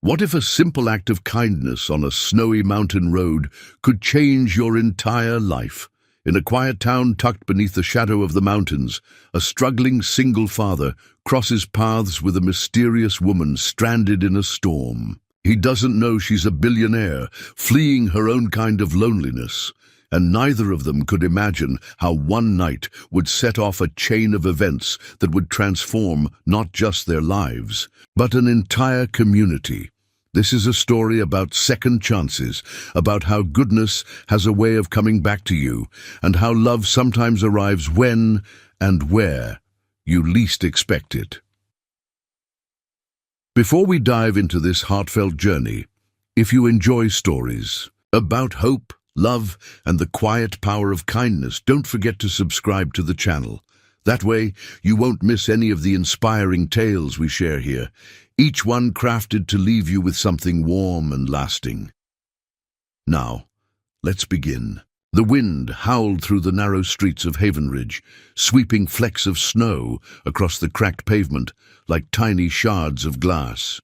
What if a simple act of kindness on a snowy mountain road could change your entire life? In a quiet town tucked beneath the shadow of the mountains, a struggling single father crosses paths with a mysterious woman stranded in a storm. He doesn't know she's a billionaire, fleeing her own kind of loneliness, and neither of them could imagine how one night would set off a chain of events that would transform not just their lives, but an entire community. This is a story about second chances, about how goodness has a way of coming back to you, and how love sometimes arrives when and where you least expect it. Before we dive into this heartfelt journey, if you enjoy stories about hope, love, and the quiet power of kindness, don't forget to subscribe to the channel. That way, you won't miss any of the inspiring tales we share here, each one crafted to leave you with something warm and lasting. Now, let's begin. The wind howled through the narrow streets of Havenridge, sweeping flecks of snow across the cracked pavement like tiny shards of glass.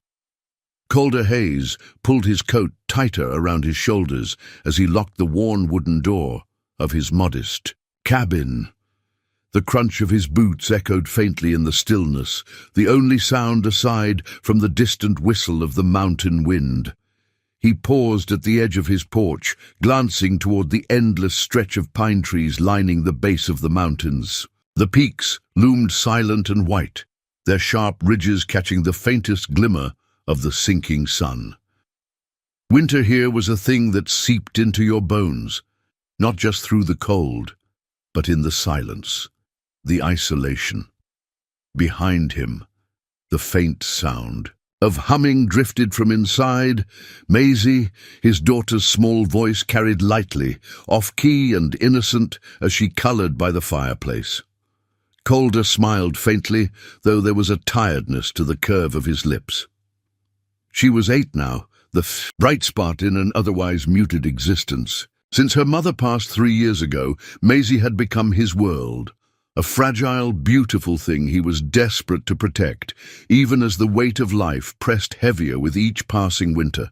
Calder Hayes pulled his coat tighter around his shoulders as he locked the worn wooden door of his modest cabin. The crunch of his boots echoed faintly in the stillness, the only sound aside from the distant whistle of the mountain wind. He paused at the edge of his porch, glancing toward the endless stretch of pine trees lining the base of the mountains. The peaks loomed silent and white, their sharp ridges catching the faintest glimmer of the sinking sun. Winter here was a thing that seeped into your bones, not just through the cold, but in the silence, the isolation. Behind him, the faint sound of humming drifted from inside. Maisie, his daughter's small voice, carried lightly, off-key and innocent as she colored by the fireplace. Calder smiled faintly, though there was a tiredness to the curve of his lips. She was 8 now, the bright spot in an otherwise muted existence. Since her mother passed 3 years ago, Maisie had become his world, a fragile, beautiful thing he was desperate to protect, even as the weight of life pressed heavier with each passing winter.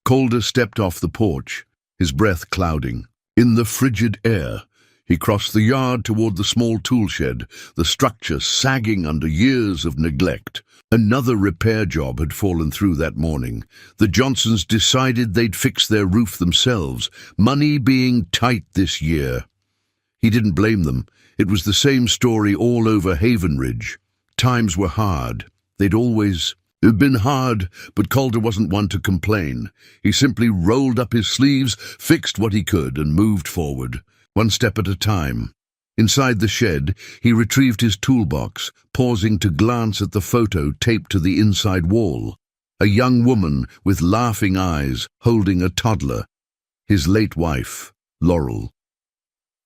Calder stepped off the porch, his breath clouding. In the frigid air, he crossed the yard toward the small tool shed, the structure sagging under years of neglect. Another repair job had fallen through that morning. The Johnsons decided they'd fix their roof themselves, money being tight this year. He didn't blame them. It was the same story all over Havenridge. Times were hard. They'd always been hard, but Calder wasn't one to complain. He simply rolled up his sleeves, fixed what he could, and moved forward, one step at a time. Inside the shed, he retrieved his toolbox, pausing to glance at the photo taped to the inside wall. A young woman with laughing eyes, holding a toddler. His late wife, Laurel.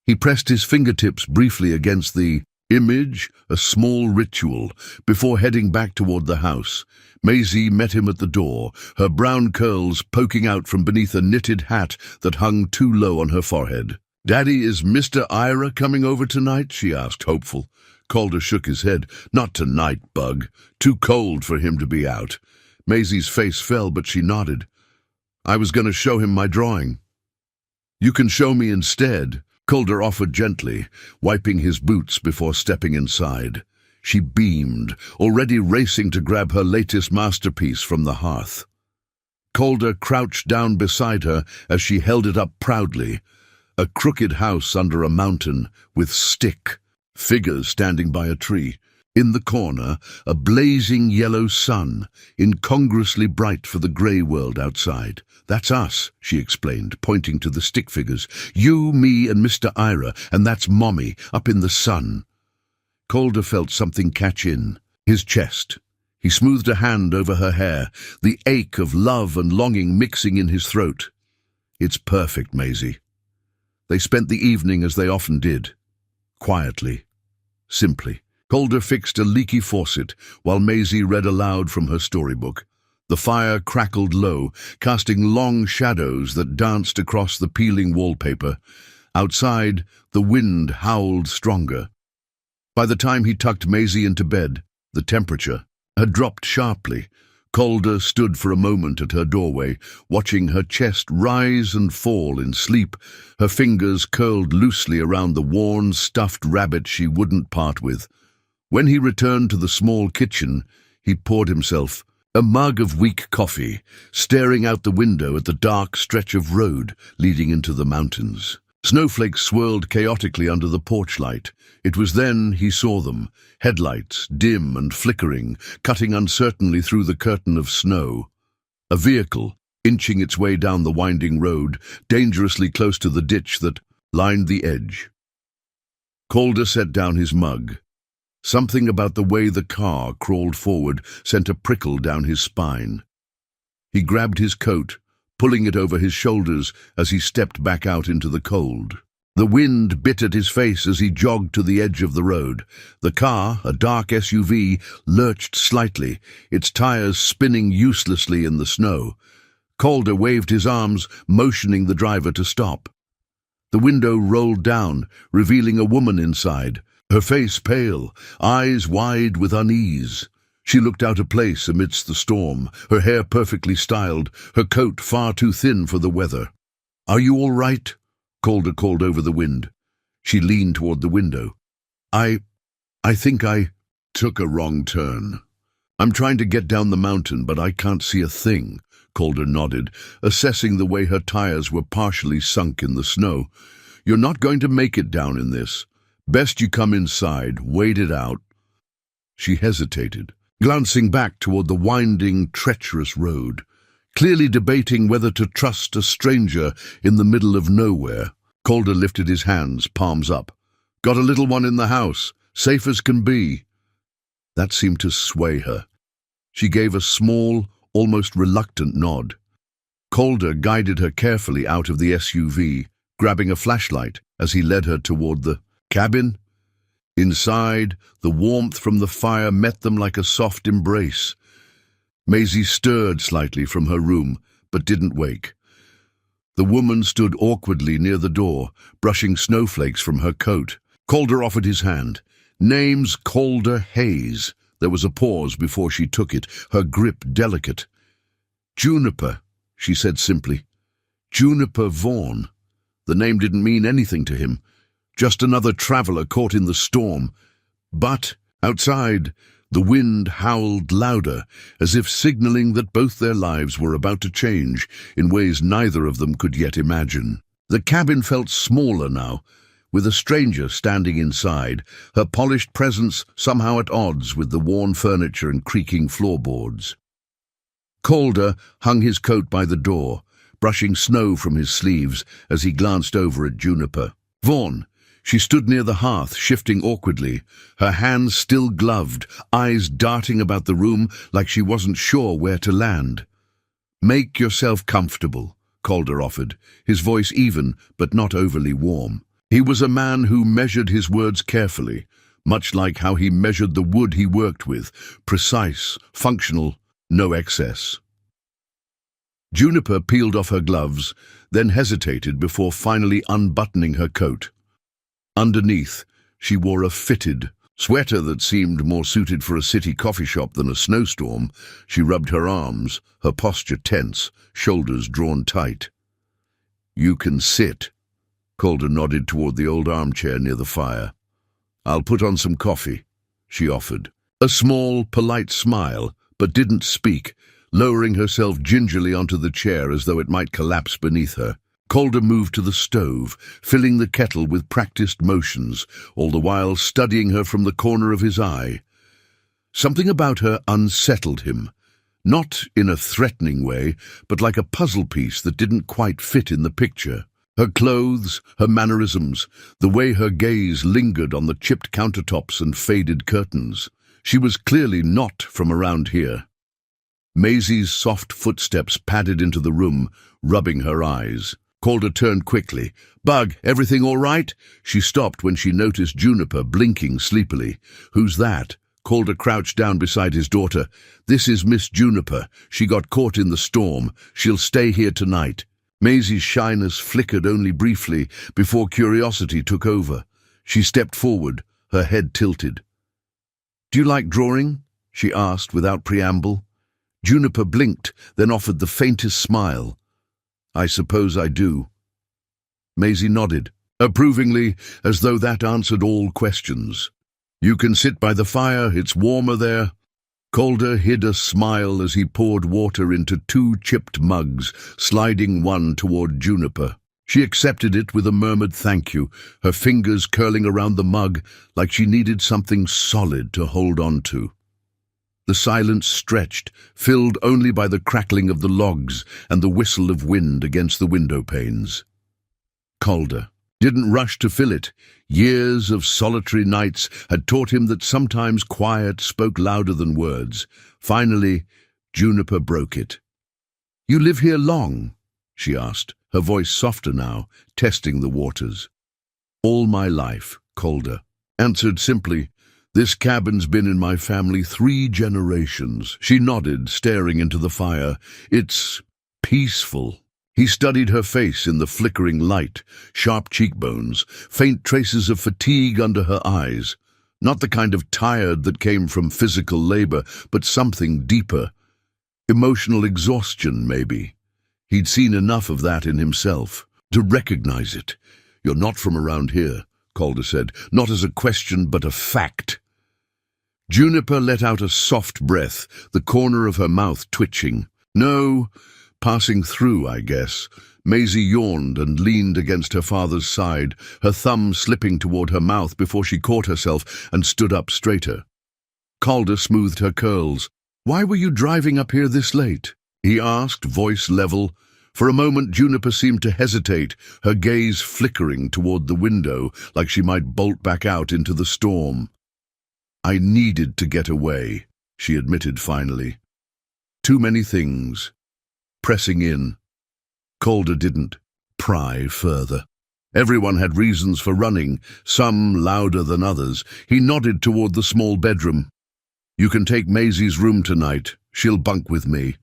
He pressed his fingertips briefly against the image, a small ritual, before heading back toward the house. Maisie met him at the door, her brown curls poking out from beneath a knitted hat that hung too low on her forehead. "Daddy, is Mr. Ira coming over tonight?" she asked, hopeful. Calder shook his head. "Not tonight, Bug. Too cold for him to be out." Maisie's face fell, but she nodded. "I was going to show him my drawing." "You can show me instead," Calder offered gently, wiping his boots before stepping inside. She beamed, already racing to grab her latest masterpiece from the hearth. Calder crouched down beside her as she held it up proudly. A crooked house under a mountain, with stick figures standing by a tree. In the corner, a blazing yellow sun, incongruously bright for the grey world outside. "That's us," she explained, pointing to the stick figures. "You, me, and Mr. Ira, and that's Mommy, up in the sun." Calder felt something catch in his chest. He smoothed a hand over her hair, the ache of love and longing mixing in his throat. "It's perfect, Maisie." They spent the evening as they often did, quietly, simply. Calder fixed a leaky faucet while Maisie read aloud from her storybook. The fire crackled low, casting long shadows that danced across the peeling wallpaper. Outside, the wind howled stronger. By the time he tucked Maisie into bed, the temperature had dropped sharply. Calder stood for a moment at her doorway, watching her chest rise and fall in sleep, her fingers curled loosely around the worn, stuffed rabbit she wouldn't part with. When he returned to the small kitchen, he poured himself a mug of weak coffee, staring out the window at the dark stretch of road leading into the mountains. Snowflakes swirled chaotically under the porch light. It was then he saw them, headlights, dim and flickering, cutting uncertainly through the curtain of snow. A vehicle, inching its way down the winding road, dangerously close to the ditch that lined the edge. Calder set down his mug. Something about the way the car crawled forward sent a prickle down his spine. He grabbed his coat, pulling it over his shoulders as he stepped back out into the cold. The wind bit at his face as he jogged to the edge of the road. The car, a dark SUV, lurched slightly, its tires spinning uselessly in the snow. Calder waved his arms, motioning the driver to stop. The window rolled down, revealing a woman inside, her face pale, eyes wide with unease. She looked out of place amidst the storm, her hair perfectly styled, her coat far too thin for the weather. "Are you all right?" Calder called over the wind. She leaned toward the window. I think I took a wrong turn. I'm trying to get down the mountain, but I can't see a thing," Calder nodded, assessing the way her tires were partially sunk in the snow. "You're not going to make it down in this. Best you come inside, wait it out." She hesitated, glancing back toward the winding, treacherous road, clearly debating whether to trust a stranger in the middle of nowhere. Calder lifted his hands, palms up. "Got a little one in the house, safe as can be." That seemed to sway her. She gave a small, almost reluctant nod. Calder guided her carefully out of the SUV, grabbing a flashlight as he led her toward the cabin. Inside, the warmth from the fire met them like a soft embrace. Maisie stirred slightly from her room, but didn't wake. The woman stood awkwardly near the door, brushing snowflakes from her coat. Calder offered his hand. "Name's Calder Hayes." There was a pause before she took it, her grip delicate. "Juniper," she said simply. "Juniper Vaughn." The name didn't mean anything to him. Just another traveler caught in the storm. But outside, the wind howled louder, as if signaling that both their lives were about to change in ways neither of them could yet imagine. The cabin felt smaller now, with a stranger standing inside, her polished presence somehow at odds with the worn furniture and creaking floorboards. Calder hung his coat by the door, brushing snow from his sleeves as he glanced over at Juniper. Vaughn. She stood near the hearth, shifting awkwardly, her hands still gloved, eyes darting about the room like she wasn't sure where to land. "Make yourself comfortable," Calder offered, his voice even but not overly warm. He was a man who measured his words carefully, much like how he measured the wood he worked with, precise, functional, no excess. Juniper peeled off her gloves, then hesitated before finally unbuttoning her coat. Underneath, she wore a fitted sweater that seemed more suited for a city coffee shop than a snowstorm. She rubbed her arms, her posture tense, shoulders drawn tight. "You can sit." Calder nodded toward the old armchair near the fire. "I'll put on some coffee," she offered. A small, polite smile, but didn't speak, lowering herself gingerly onto the chair as though it might collapse beneath her. Calder moved to the stove, filling the kettle with practiced motions, all the while studying her from the corner of his eye. Something about her unsettled him, not in a threatening way, but like a puzzle piece that didn't quite fit in the picture. Her clothes, her mannerisms, the way her gaze lingered on the chipped countertops and faded curtains. She was clearly not from around here. Maisie's soft footsteps padded into the room, rubbing her eyes. Calder turned quickly. "Bug, everything all right?" She stopped when she noticed Juniper blinking sleepily. "Who's that?" Calder crouched down beside his daughter. "This is Miss Juniper. She got caught in the storm. She'll stay here tonight." Maisie's shyness flickered only briefly before curiosity took over. She stepped forward, her head tilted. "Do you like drawing?" she asked without preamble. Juniper blinked, then offered the faintest smile. "I suppose I do." Maisie nodded, approvingly, as though that answered all questions. "You can sit by the fire, it's warmer there." Calder hid a smile as he poured water into 2 chipped mugs, sliding one toward Juniper. She accepted it with a murmured thank you, her fingers curling around the mug like she needed something solid to hold on to. The silence stretched, filled only by the crackling of the logs and the whistle of wind against the window panes. Calder didn't rush to fill it. Years of solitary nights had taught him that sometimes quiet spoke louder than words. Finally, Juniper broke it. "You live here long?" she asked, her voice softer now, testing the waters. "All my life," Calder answered simply. "This cabin's been in my family 3 generations." She nodded, staring into the fire. "It's peaceful." He studied her face in the flickering light, sharp cheekbones, faint traces of fatigue under her eyes. Not the kind of tired that came from physical labor, but something deeper. Emotional exhaustion, maybe. He'd seen enough of that in himself to recognize it. "You're not from around here," Calder said, "not as a question, but a fact." Juniper let out a soft breath, the corner of her mouth twitching. "No, passing through, I guess." Maisie yawned and leaned against her father's side, her thumb slipping toward her mouth before she caught herself and stood up straighter. Calder smoothed her curls. "Why were you driving up here this late?" he asked, voice level. For a moment Juniper seemed to hesitate, her gaze flickering toward the window, like she might bolt back out into the storm. "I needed to get away," she admitted finally. "Too many things." Pressing in. Calder didn't pry further. Everyone had reasons for running, some louder than others. He nodded toward the small bedroom. "You can take Maisie's room tonight. She'll bunk with me."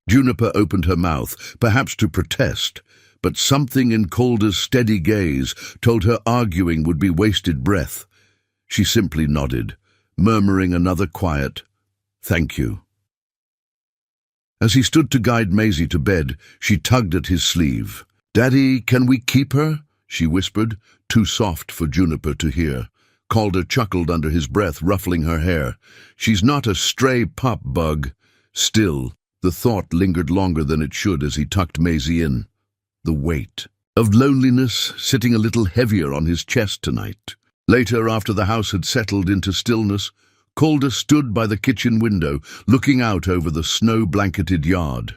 Juniper opened her mouth, perhaps to protest, but something in Calder's steady gaze told her arguing would be wasted breath. She simply nodded, murmuring another quiet, "Thank you." As he stood to guide Maisie to bed, she tugged at his sleeve. "Daddy, can we keep her?" she whispered, too soft for Juniper to hear. Calder chuckled under his breath, ruffling her hair. "She's not a stray pup, Bug." Still, the thought lingered longer than it should as he tucked Maisie in. The weight of loneliness sitting a little heavier on his chest tonight. Later, after the house had settled into stillness, Calder stood by the kitchen window, looking out over the snow-blanketed yard.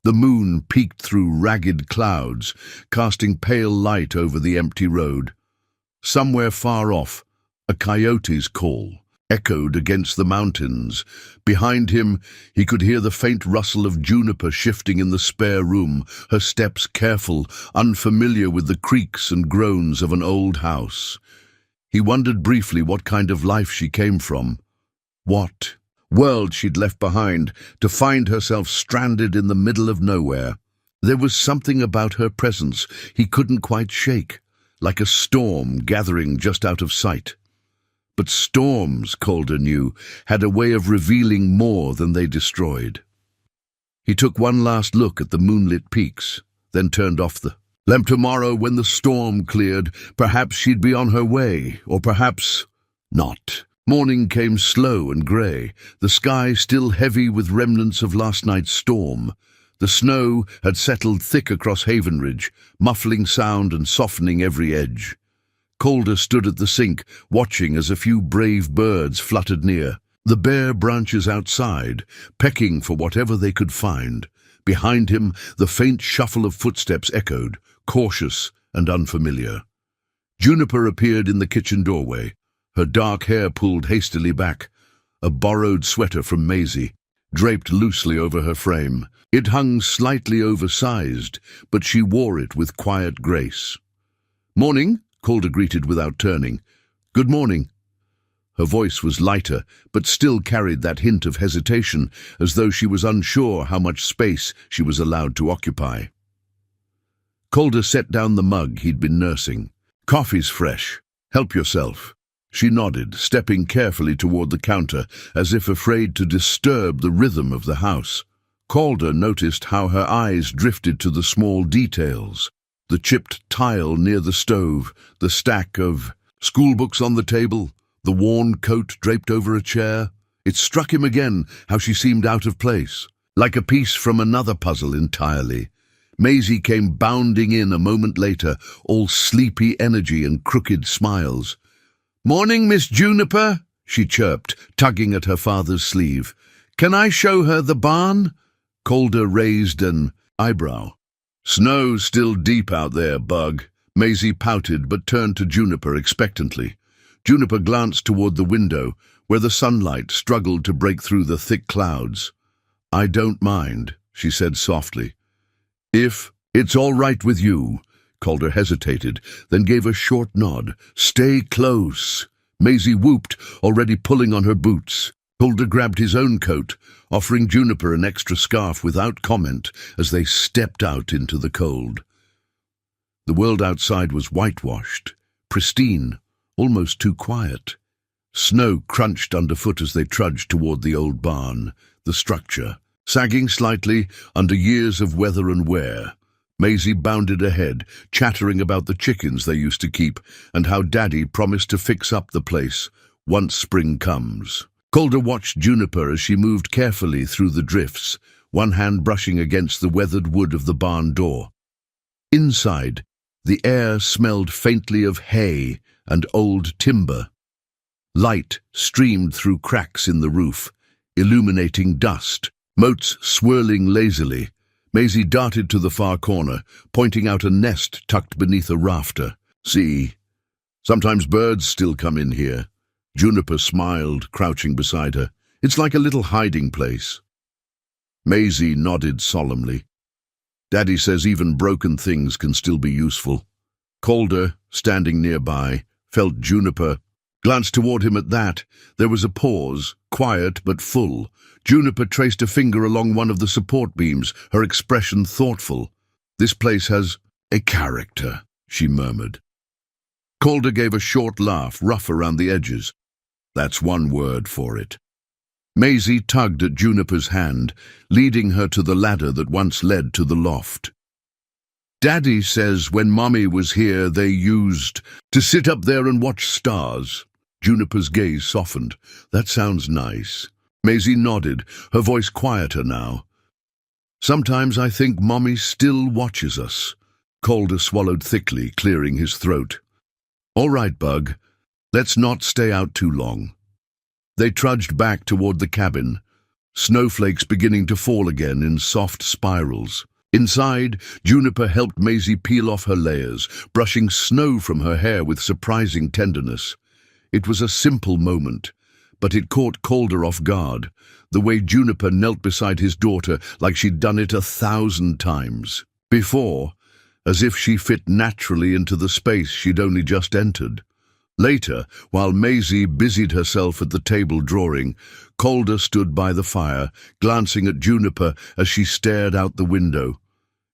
The moon peeked through ragged clouds, casting pale light over the empty road. Somewhere far off, a coyote's call echoed against the mountains. Behind him, he could hear the faint rustle of Juniper shifting in the spare room, her steps careful, unfamiliar with the creaks and groans of an old house. He wondered briefly what kind of life she came from, what world she'd left behind, to find herself stranded in the middle of nowhere. There was something about her presence he couldn't quite shake, like a storm gathering just out of sight. But storms, Calder knew, had a way of revealing more than they destroyed. He took one last look at the moonlit peaks, then turned off the lamp. Tomorrow, when the storm cleared, perhaps she'd be on her way, or perhaps not. Morning came slow and grey, the sky still heavy with remnants of last night's storm. The snow had settled thick across Haven Ridge, muffling sound and softening every edge. Calder stood at the sink, watching as a few brave birds fluttered near, the bare branches outside, pecking for whatever they could find. Behind him, the faint shuffle of footsteps echoed, cautious and unfamiliar. Juniper appeared in the kitchen doorway, her dark hair pulled hastily back, a borrowed sweater from Maisie, draped loosely over her frame. It hung slightly oversized, but she wore it with quiet grace. "Morning," Calder greeted without turning. "Good morning." Her voice was lighter, but still carried that hint of hesitation, as though she was unsure how much space she was allowed to occupy. Calder set down the mug he'd been nursing. "Coffee's fresh. Help yourself." She nodded, stepping carefully toward the counter, as if afraid to disturb the rhythm of the house. Calder noticed how her eyes drifted to the small details. The chipped tile near the stove, the stack of schoolbooks on the table, the worn coat draped over a chair. It struck him again how she seemed out of place, like a piece from another puzzle entirely. Maisie came bounding in a moment later, all sleepy energy and crooked smiles. "Morning, Miss Juniper," she chirped, tugging at her father's sleeve. "Can I show her the barn?" Calder raised an eyebrow. "Snow's still deep out there, Bug." Maisie pouted but turned to Juniper expectantly. Juniper glanced toward the window, where the sunlight struggled to break through the thick clouds. "I don't mind," she said softly. "If it's all right with you." Calder hesitated, then gave a short nod. "Stay close." Maisie whooped, already pulling on her boots. Calder grabbed his own coat, offering Juniper an extra scarf without comment as they stepped out into the cold. The world outside was whitewashed, pristine, almost too quiet. Snow crunched underfoot as they trudged toward the old barn, the structure sagging slightly under years of weather and wear. Maisie bounded ahead, chattering about the chickens they used to keep and how Daddy promised to fix up the place once spring comes. Calder watched Juniper as she moved carefully through the drifts, one hand brushing against the weathered wood of the barn door. Inside, the air smelled faintly of hay and old timber. Light streamed through cracks in the roof, illuminating dust, motes swirling lazily. Maisie darted to the far corner, pointing out a nest tucked beneath a rafter. "See, sometimes birds still come in here." Juniper smiled, crouching beside her. "It's like a little hiding place." Maisie nodded solemnly. "Daddy says even broken things can still be useful." Calder, standing nearby, felt Juniper, glanced toward him at that. There was a pause, quiet but full. Juniper traced a finger along one of the support beams, her expression thoughtful. "This place has a character," she murmured. Calder gave a short laugh, rough around the edges. "That's one word for it." Maisie tugged at Juniper's hand, leading her to the ladder that once led to the loft. "Daddy says when Mommy was here they used to sit up there and watch stars." Juniper's gaze softened. "That sounds nice." Maisie nodded, her voice quieter now. "Sometimes I think Mommy still watches us." Calder swallowed thickly, clearing his throat. "All right, Bug. Let's not stay out too long." They trudged back toward the cabin, snowflakes beginning to fall again in soft spirals. Inside, Juniper helped Maisie peel off her layers, brushing snow from her hair with surprising tenderness. It was a simple moment, but it caught Calder off guard, the way Juniper knelt beside his daughter like she'd done it 1,000 times before, as if she fit naturally into the space she'd only just entered. Later, while Maisie busied herself at the table drawing, Calder stood by the fire, glancing at Juniper as she stared out the window.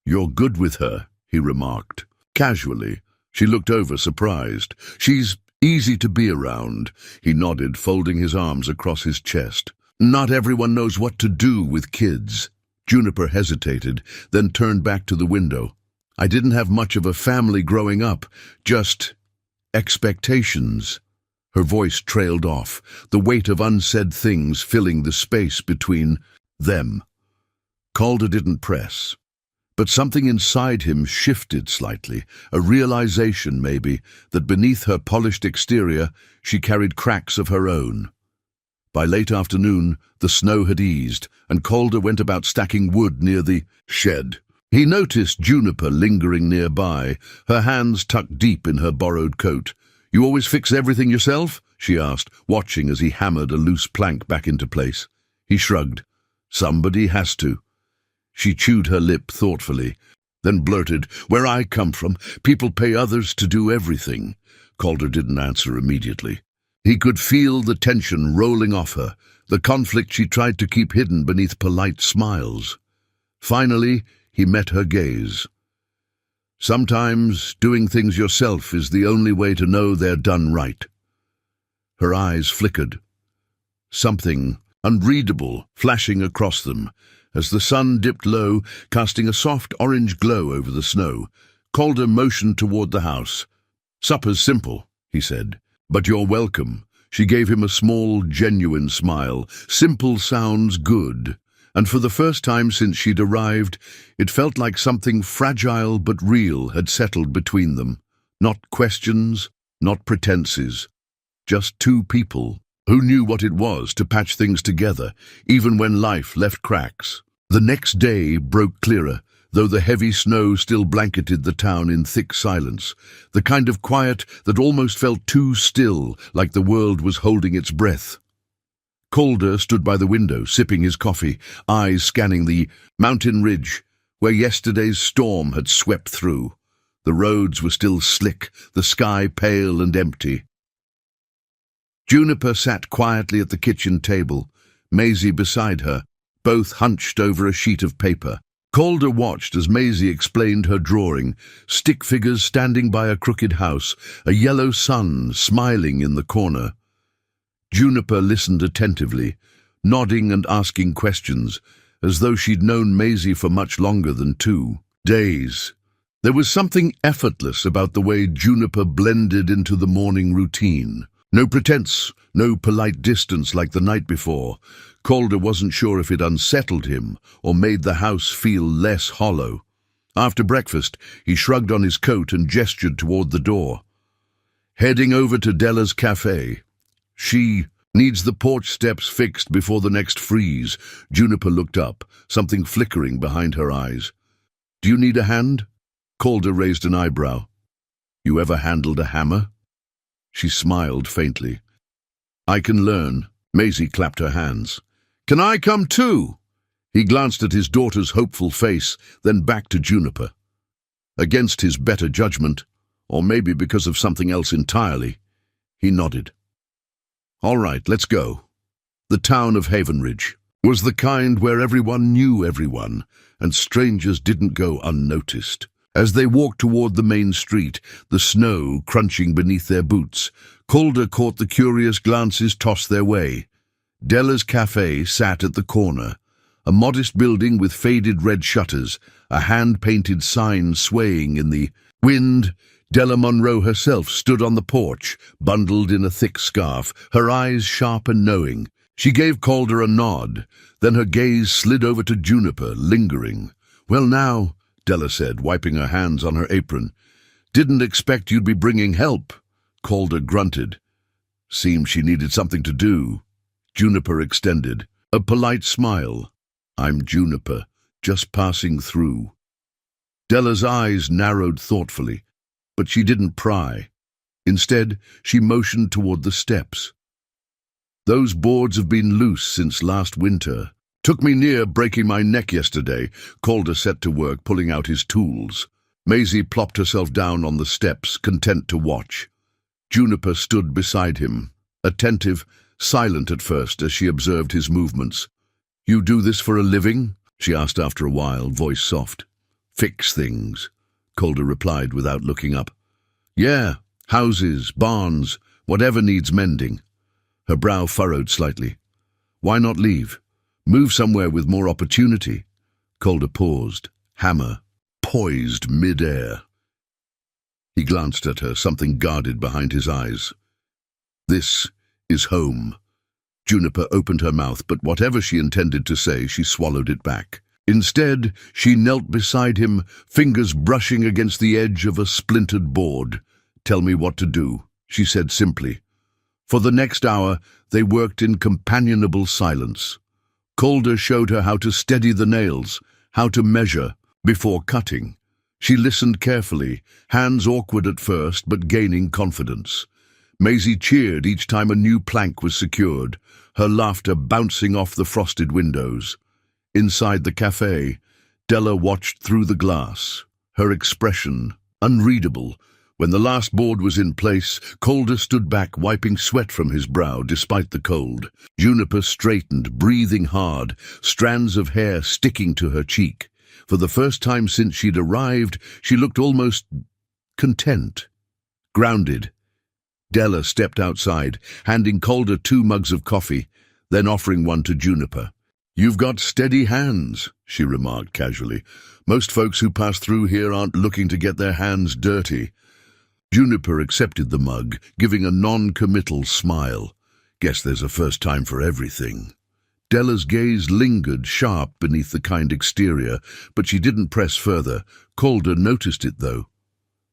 "You're good with her," he remarked. Casually, she looked over, surprised. "She's easy to be around," he nodded, folding his arms across his chest. "Not everyone knows what to do with kids." Juniper hesitated, then turned back to the window. "I didn't have much of a family growing up, just expectations." Her voice trailed off, the weight of unsaid things filling the space between them. Calder didn't press, but something inside him shifted slightly, a realization, maybe, that beneath her polished exterior she carried cracks of her own. By late afternoon, the snow had eased, and Calder went about stacking wood near the shed. He noticed Juniper lingering nearby, her hands tucked deep in her borrowed coat. "You always fix everything yourself?" she asked, watching as he hammered a loose plank back into place. He shrugged. "Somebody has to." She chewed her lip thoughtfully, then blurted, "Where I come from, people pay others to do everything." Calder didn't answer immediately. He could feel the tension rolling off her, the conflict she tried to keep hidden beneath polite smiles. Finally, he met her gaze. "Sometimes doing things yourself is the only way to know they're done right." Her eyes flickered, something unreadable flashing across them. As the sun dipped low, casting a soft orange glow over the snow, Calder motioned toward the house. "Supper's simple," he said, "but you're welcome." She gave him a small, genuine smile. Simple sounds good. And for the first time since she'd arrived, it felt like something fragile but real had settled between them. Not questions, not pretenses. Just two people who knew what it was to patch things together, even when life left cracks. The next day broke clearer, though the heavy snow still blanketed the town in thick silence, the kind of quiet that almost felt too still, like the world was holding its breath. Calder stood by the window, sipping his coffee, eyes scanning the mountain ridge where yesterday's storm had swept through. The roads were still slick, the sky pale and empty. Juniper sat quietly at the kitchen table, Maisie beside her, both hunched over a sheet of paper. Calder watched as Maisie explained her drawing, stick figures standing by a crooked house, a yellow sun smiling in the corner. Juniper listened attentively, nodding and asking questions, as though she'd known Maisie for much longer than 2 days. There was something effortless about the way Juniper blended into the morning routine. No pretense, no polite distance like the night before. Calder wasn't sure if it unsettled him or made the house feel less hollow. After breakfast, he shrugged on his coat and gestured toward the door. "Heading over to Della's cafe. She needs the porch steps fixed before the next freeze." Juniper looked up, something flickering behind her eyes. "Do you need a hand?" Calder raised an eyebrow. "You ever handled a hammer?" She smiled faintly. "I can learn." Maisie clapped her hands. "Can I come too?" He glanced at his daughter's hopeful face, then back to Juniper. Against his better judgment, or maybe because of something else entirely, he nodded. "All right, let's go." The town of Havenridge was the kind where everyone knew everyone, and strangers didn't go unnoticed. As they walked toward the main street, the snow crunching beneath their boots, Calder caught the curious glances tossed their way. Della's cafe sat at the corner, a modest building with faded red shutters, a hand-painted sign swaying in the wind. Della Monroe herself stood on the porch, bundled in a thick scarf, her eyes sharp and knowing. She gave Calder a nod, then her gaze slid over to Juniper, lingering. "Well now," Della said, wiping her hands on her apron. "Didn't expect you'd be bringing help." Calder grunted. Seemed she needed something to do. Juniper extended a polite smile. "I'm Juniper, just passing through." Della's eyes narrowed thoughtfully, but she didn't pry. Instead, she motioned toward the steps. "Those boards have been loose since last winter. Took me near breaking my neck yesterday." Calder set to work pulling out his tools. Maisie plopped herself down on the steps, content to watch. Juniper stood beside him, attentive, silent at first as she observed his movements. "You do this for a living?" she asked after a while, voice soft. "Fix things," Calder replied without looking up. "Yeah, houses, barns, whatever needs mending." Her brow furrowed slightly. "Why not leave? Move somewhere with more opportunity." Calder paused, hammer poised mid-air. He glanced at her, something guarded behind his eyes. "This is home." Juniper opened her mouth, but whatever she intended to say, she swallowed it back. Instead, she knelt beside him, fingers brushing against the edge of a splintered board. "Tell me what to do," she said simply. For the next hour, they worked in companionable silence. Calder showed her how to steady the nails, how to measure before cutting. She listened carefully, hands awkward at first, but gaining confidence. Maisie cheered each time a new plank was secured, her laughter bouncing off the frosted windows. Inside the cafe, Della watched through the glass, her expression unreadable. When the last board was in place, Calder stood back, wiping sweat from his brow despite the cold. Juniper straightened, breathing hard, strands of hair sticking to her cheek. For the first time since she'd arrived, she looked almost content, grounded. Della stepped outside, handing Calder 2 mugs of coffee, then offering one to Juniper. "You've got steady hands," she remarked casually. "Most folks who pass through here aren't looking to get their hands dirty." Juniper accepted the mug, giving a non-committal smile. "Guess there's a first time for everything." Della's gaze lingered sharp beneath the kind exterior, but she didn't press further. Calder noticed it, though.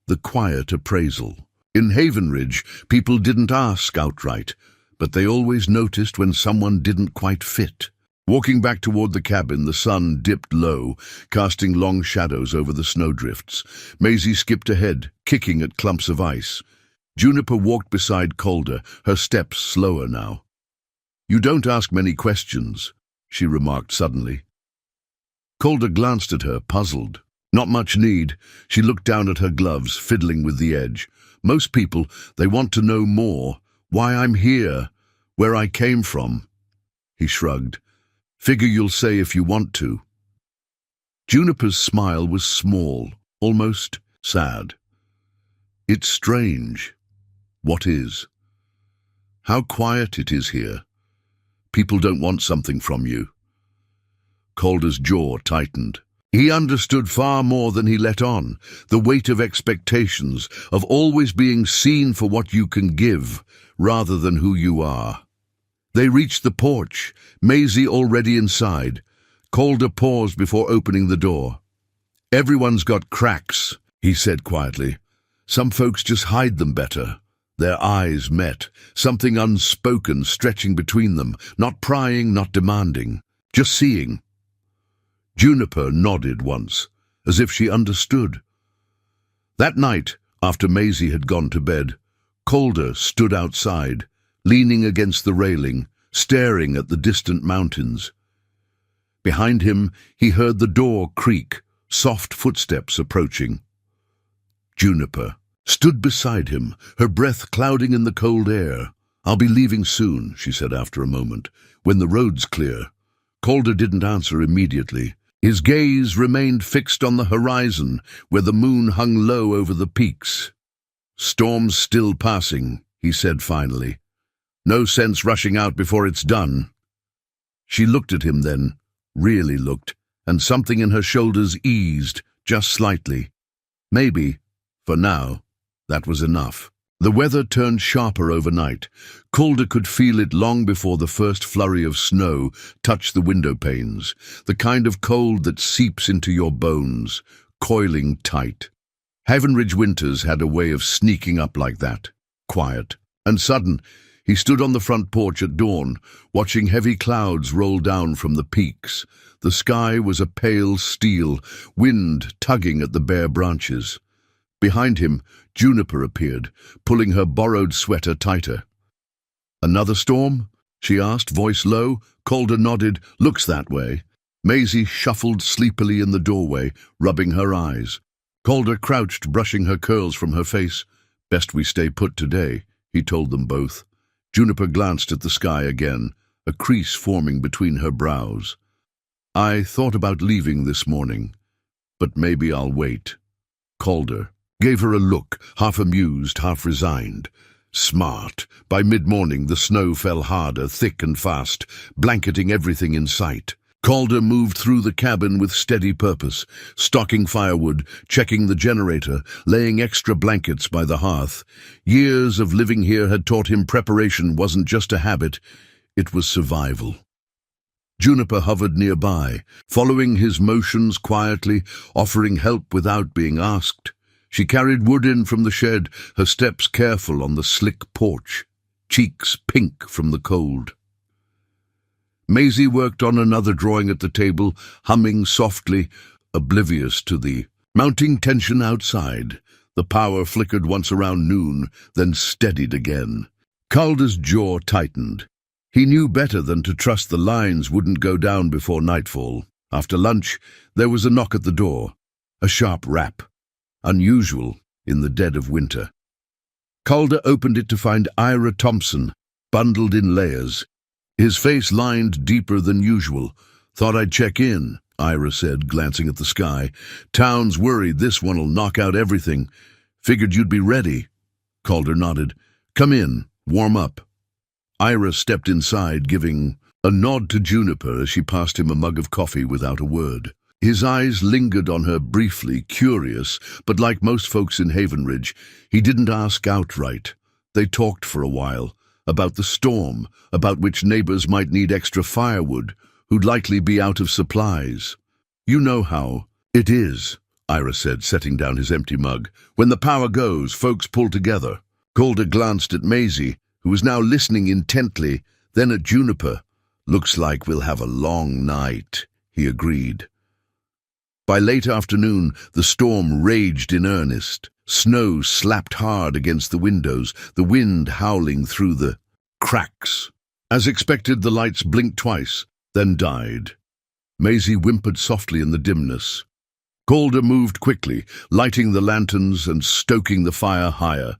The quiet appraisal. In Havenridge, people didn't ask outright, but they always noticed when someone didn't quite fit. Walking back toward the cabin, the sun dipped low, casting long shadows over the snowdrifts. Maisie skipped ahead, kicking at clumps of ice. Juniper walked beside Calder, her steps slower now. "You don't ask many questions," she remarked suddenly. Calder glanced at her, puzzled. "Not much need." She looked down at her gloves, fiddling with the edge. "Most people, they want to know more. Why I'm here, where I came from." He shrugged. "Figure you'll say if you want to." Juniper's smile was small, almost sad. "It's strange." "What is?" "How quiet it is here. People don't want something from you." Calder's jaw tightened. He understood far more than he let on, the weight of expectations, of always being seen for what you can give, rather than who you are. They reached the porch, Maisie already inside. Calder paused before opening the door. "Everyone's got cracks," he said quietly. "Some folks just hide them better." Their eyes met, something unspoken stretching between them, not prying, not demanding, just seeing. Juniper nodded once, as if she understood. That night, after Maisie had gone to bed, Calder stood outside, leaning against the railing, staring at the distant mountains. Behind him, he heard the door creak, soft footsteps approaching. Juniper stood beside him, her breath clouding in the cold air. "I'll be leaving soon," she said after a moment, "when the road's clear." Calder didn't answer immediately. His gaze remained fixed on the horizon, where the moon hung low over the peaks. "Storm's still passing," he said finally. "No sense rushing out before it's done." She looked at him then, really looked, and something in her shoulders eased, just slightly. Maybe, for now, that was enough. The weather turned sharper overnight. Calder could feel it long before the first flurry of snow touched the window panes, the kind of cold that seeps into your bones, coiling tight. Havenridge winters had a way of sneaking up like that, quiet and sudden. He stood on the front porch at dawn, watching heavy clouds roll down from the peaks. The sky was a pale steel, wind tugging at the bare branches. Behind him, Juniper appeared, pulling her borrowed sweater tighter. "Another storm?" she asked, voice low. Calder nodded. "Looks that way." Maisie shuffled sleepily in the doorway, rubbing her eyes. Calder crouched, brushing her curls from her face. "Best we stay put today," he told them both. Juniper glanced at the sky again, a crease forming between her brows. "I thought about leaving this morning, but maybe I'll wait." Calder gave her a look, half amused, half resigned. Smart. By mid-morning, the snow fell harder, thick and fast, blanketing everything in sight. Calder moved through the cabin with steady purpose, stocking firewood, checking the generator, laying extra blankets by the hearth. Years of living here had taught him preparation wasn't just a habit, it was survival. Juniper hovered nearby, following his motions quietly, offering help without being asked. She carried wood in from the shed, her steps careful on the slick porch, cheeks pink from the cold. Maisie worked on another drawing at the table, humming softly, oblivious to the mounting tension outside. The power flickered once around noon, then steadied again. Calder's jaw tightened. He knew better than to trust the lines wouldn't go down before nightfall. After lunch, there was a knock at the door, a sharp rap. Unusual in the dead of winter. Calder opened it to find Ira Thompson, bundled in layers. His face lined deeper than usual. "Thought I'd check in," Ira said, glancing at the sky. "Town's worried this one'll knock out everything. Figured you'd be ready." Calder nodded. Come in, warm up. Ira stepped inside, giving a nod to Juniper as she passed him a mug of coffee without a word. His eyes lingered on her briefly, curious, but like most folks in Havenridge, he didn't ask outright. They talked for a while, about the storm, about which neighbors might need extra firewood, who'd likely be out of supplies. You know how it is, Ira said, setting down his empty mug. When the power goes, folks pull together. Calder glanced at Maisie, who was now listening intently, then at Juniper. Looks like we'll have a long night, he agreed. By late afternoon, the storm raged in earnest. Snow slapped hard against the windows, the wind howling through the cracks. As expected, the lights blinked twice, then died. Maisie whimpered softly in the dimness. Calder moved quickly, lighting the lanterns and stoking the fire higher.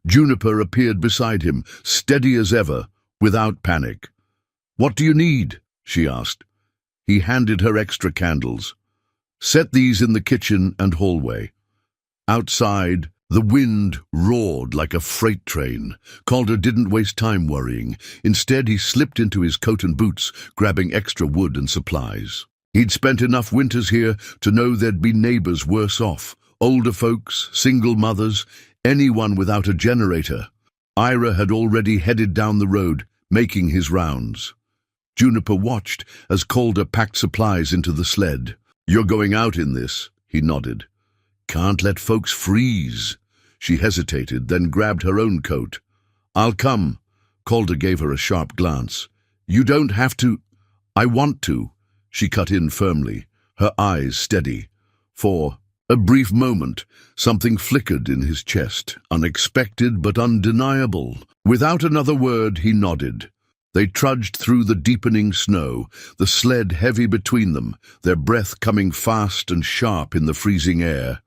Juniper appeared beside him, steady as ever, without panic. "What do you need?" she asked. He handed her extra candles. "Set these in the kitchen and hallway." Outside, the wind roared like a freight train. Calder didn't waste time worrying. Instead, he slipped into his coat and boots, grabbing extra wood and supplies. He'd spent enough winters here to know there'd be neighbors worse off. Older folks, single mothers, anyone without a generator. Ira had already headed down the road, making his rounds. Juniper watched as Calder packed supplies into the sled. "You're going out in this," he nodded. "Can't let folks freeze." She hesitated, then grabbed her own coat. "I'll come." Calder gave her a sharp glance. "You don't have to." "I want to," she cut in firmly, her eyes steady. For a brief moment, something flickered in his chest, unexpected but undeniable. Without another word, he nodded. They trudged through the deepening snow, the sled heavy between them, their breath coming fast and sharp in the freezing air.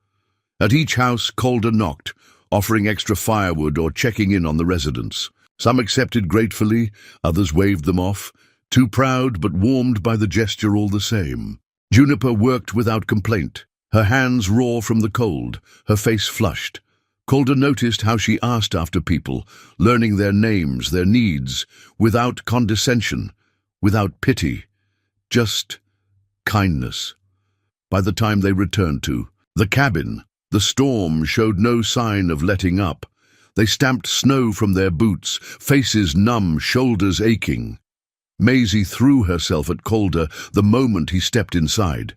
At each house, Calder knocked, offering extra firewood or checking in on the residents. Some accepted gratefully, others waved them off, too proud but warmed by the gesture all the same. Juniper worked without complaint, her hands raw from the cold, her face flushed. Calder noticed how she asked after people, learning their names, their needs, without condescension, without pity, just kindness. By the time they returned to the cabin, the storm showed no sign of letting up. They stamped snow from their boots, faces numb, shoulders aching. Maisie threw herself at Calder the moment he stepped inside.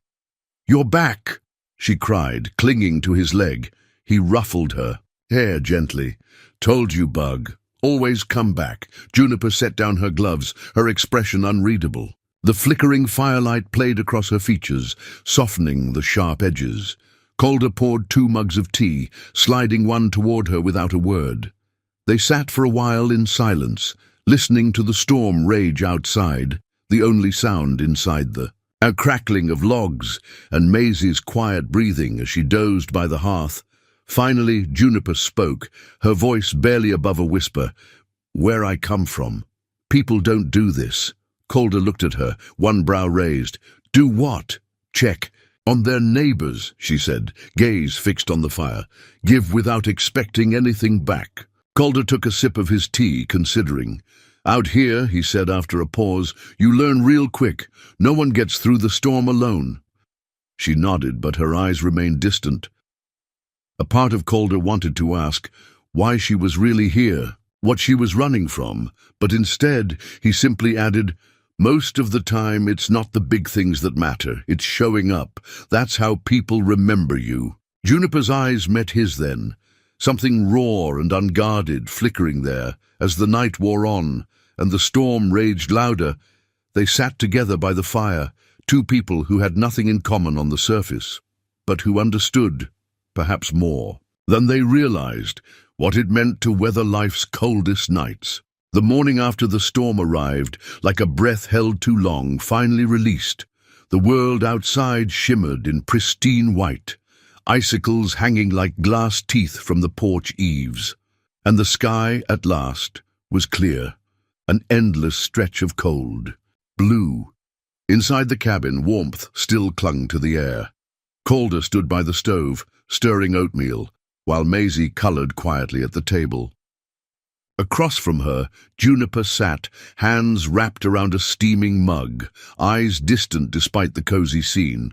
"You're back!" she cried, clinging to his leg. He ruffled her hair gently. "Told you, Bug. Always come back." Juniper set down her gloves, her expression unreadable. The flickering firelight played across her features, softening the sharp edges. Calder poured 2 mugs of tea, sliding one toward her without a word. They sat for a while in silence, listening to the storm rage outside, the only sound inside a crackling of logs, and Maisie's quiet breathing as she dozed by the hearth. Finally, Juniper spoke, her voice barely above a whisper. "Where I come from. People don't do this." Calder looked at her, one brow raised. "Do what?" "Check on their neighbors," she said, gaze fixed on the fire. "Give without expecting anything back." Calder took a sip of his tea, considering. "Out here," he said after a pause, "you learn real quick. No one gets through the storm alone." She nodded, but her eyes remained distant. A part of Calder wanted to ask why she was really here, what she was running from, but instead he simply added, "Most of the time it's not the big things that matter, it's showing up. That's how people remember you." Juniper's eyes met his then, something raw and unguarded flickering there. As the night wore on and the storm raged louder, they sat together by the fire, 2 people who had nothing in common on the surface, but who understood, perhaps more, than they realized, what it meant to weather life's coldest nights. The morning after the storm arrived, like a breath held too long, finally released. The world outside shimmered in pristine white, icicles hanging like glass teeth from the porch eaves. And the sky, at last, was clear, an endless stretch of cold, blue. Inside the cabin, warmth still clung to the air. Calder stood by the stove, stirring oatmeal, while Maisie colored quietly at the table. Across from her, Juniper sat, hands wrapped around a steaming mug, eyes distant despite the cozy scene.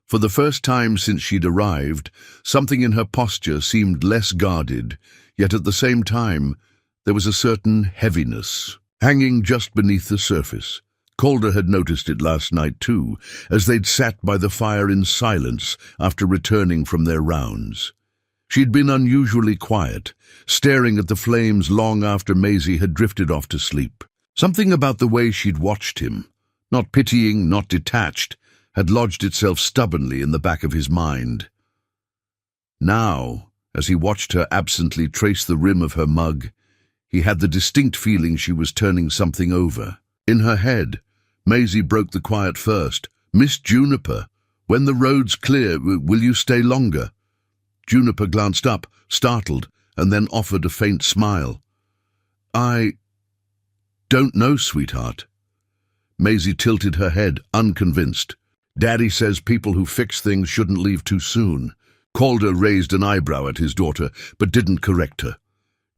For the first time since she'd arrived, something in her posture seemed less guarded, yet at the same time, there was a certain heaviness, hanging just beneath the surface. Calder had noticed it last night too, as they'd sat by the fire in silence after returning from their rounds. She'd been unusually quiet, staring at the flames long after Maisie had drifted off to sleep. Something about the way she'd watched him, not pitying, not detached, had lodged itself stubbornly in the back of his mind. Now, as he watched her absently trace the rim of her mug, he had the distinct feeling she was turning something over. In her head, Maisie broke the quiet first. "Miss Juniper, when the road's clear, will you stay longer?" Juniper glanced up, startled, and then offered a faint smile. "I don't know, sweetheart." Maisie tilted her head, unconvinced. "Daddy says people who fix things shouldn't leave too soon." Calder raised an eyebrow at his daughter, but didn't correct her.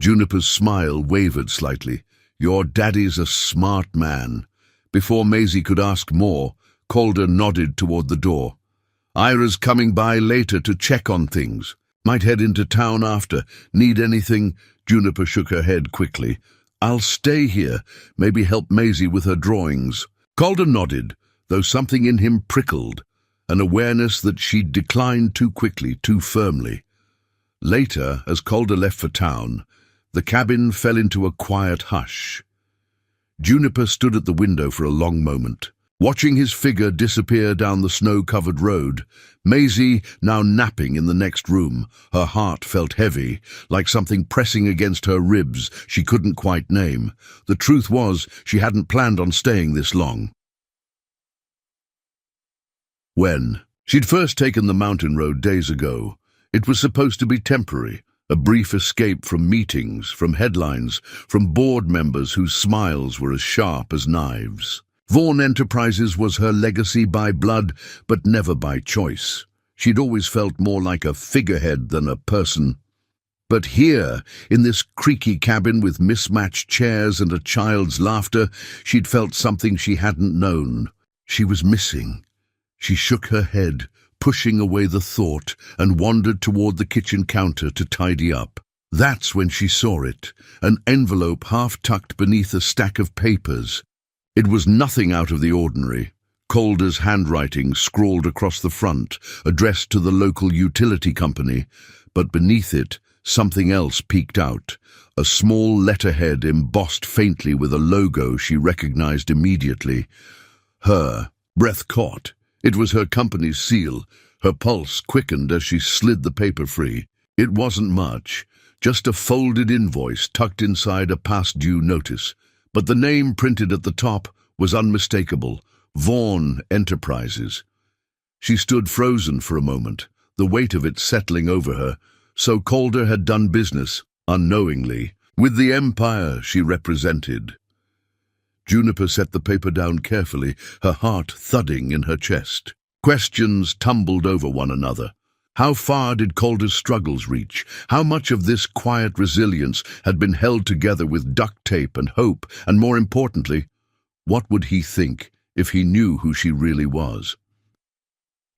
Juniper's smile wavered slightly. "Your daddy's a smart man." Before Maisie could ask more, Calder nodded toward the door. "Ira's coming by later to check on things. Might head into town after. Need anything?" Juniper shook her head quickly. "I'll stay here, maybe help Maisie with her drawings." Calder nodded, though something in him prickled, an awareness that she'd declined too quickly, too firmly. Later, as Calder left for town, the cabin fell into a quiet hush. Juniper stood at the window for a long moment, watching his figure disappear down the snow-covered road. Maisie, now napping in the next room, her heart felt heavy, like something pressing against her ribs she couldn't quite name. The truth was, she hadn't planned on staying this long. When she'd first taken the mountain road days ago, it was supposed to be temporary, a brief escape from meetings, from headlines, from board members whose smiles were as sharp as knives. Vaughan Enterprises was her legacy by blood, but never by choice. She'd always felt more like a figurehead than a person. But here, in this creaky cabin with mismatched chairs and a child's laughter, she'd felt something she hadn't known. She was missing. She shook her head, pushing away the thought, and wandered toward the kitchen counter to tidy up. That's when she saw it, an envelope half-tucked beneath a stack of papers. It was nothing out of the ordinary. Calder's handwriting scrawled across the front, addressed to the local utility company, but beneath it, something else peeked out, a small letterhead embossed faintly with a logo she recognized immediately. Her breath caught. It was her company's seal. Her pulse quickened as she slid the paper free. It wasn't much, just a folded invoice tucked inside a past-due notice. But the name printed at the top was unmistakable, Vaughan Enterprises. She stood frozen for a moment, the weight of it settling over her. So Calder had done business, unknowingly, with the empire she represented. Juniper set the paper down carefully, her heart thudding in her chest. Questions tumbled over one another. How far did Calder's struggles reach? How much of this quiet resilience had been held together with duct tape and hope? And more importantly, what would he think if he knew who she really was?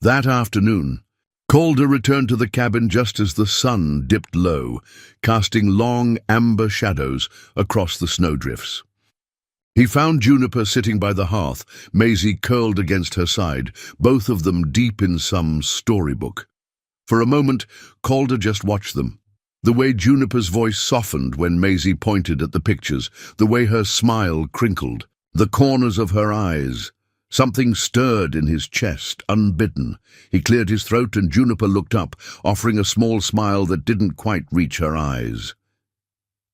That afternoon, Calder returned to the cabin just as the sun dipped low, casting long amber shadows across the snowdrifts. He found Juniper sitting by the hearth, Maisie curled against her side, both of them deep in some storybook. For a moment, Calder just watched them. The way Juniper's voice softened when Maisie pointed at the pictures, the way her smile crinkled, the corners of her eyes. Something stirred in his chest, unbidden. He cleared his throat and Juniper looked up, offering a small smile that didn't quite reach her eyes.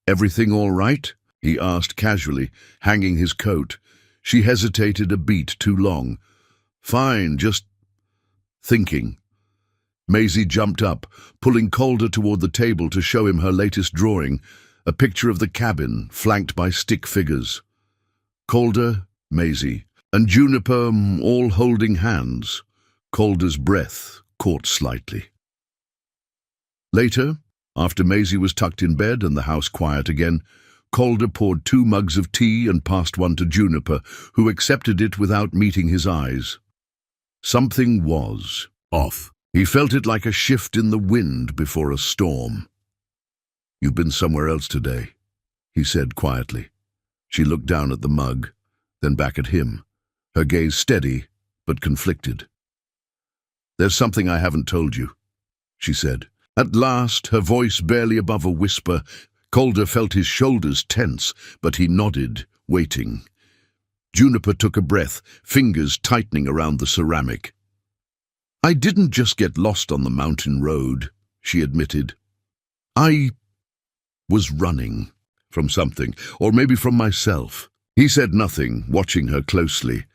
"Everything all right?" he asked casually, hanging his coat. She hesitated a beat too long. "Fine, just thinking." Maisie jumped up, pulling Calder toward the table to show him her latest drawing, a picture of the cabin, flanked by stick figures. Calder, Maisie, and Juniper all holding hands. Calder's breath caught slightly. Later, after Maisie was tucked in bed and the house quiet again, Calder poured 2 mugs of tea and passed one to Juniper, who accepted it without meeting his eyes. Something was off. He felt it like a shift in the wind before a storm. "You've been somewhere else today," he said quietly. She looked down at the mug, then back at him, her gaze steady but conflicted. "There's something I haven't told you," she said. At last, her voice barely above a whisper, Calder felt his shoulders tense, but he nodded, waiting. Juniper took a breath, fingers tightening around the ceramic. "I didn't just get lost on the mountain road," she admitted. "I was running from something, or maybe from myself." He said nothing, watching her closely.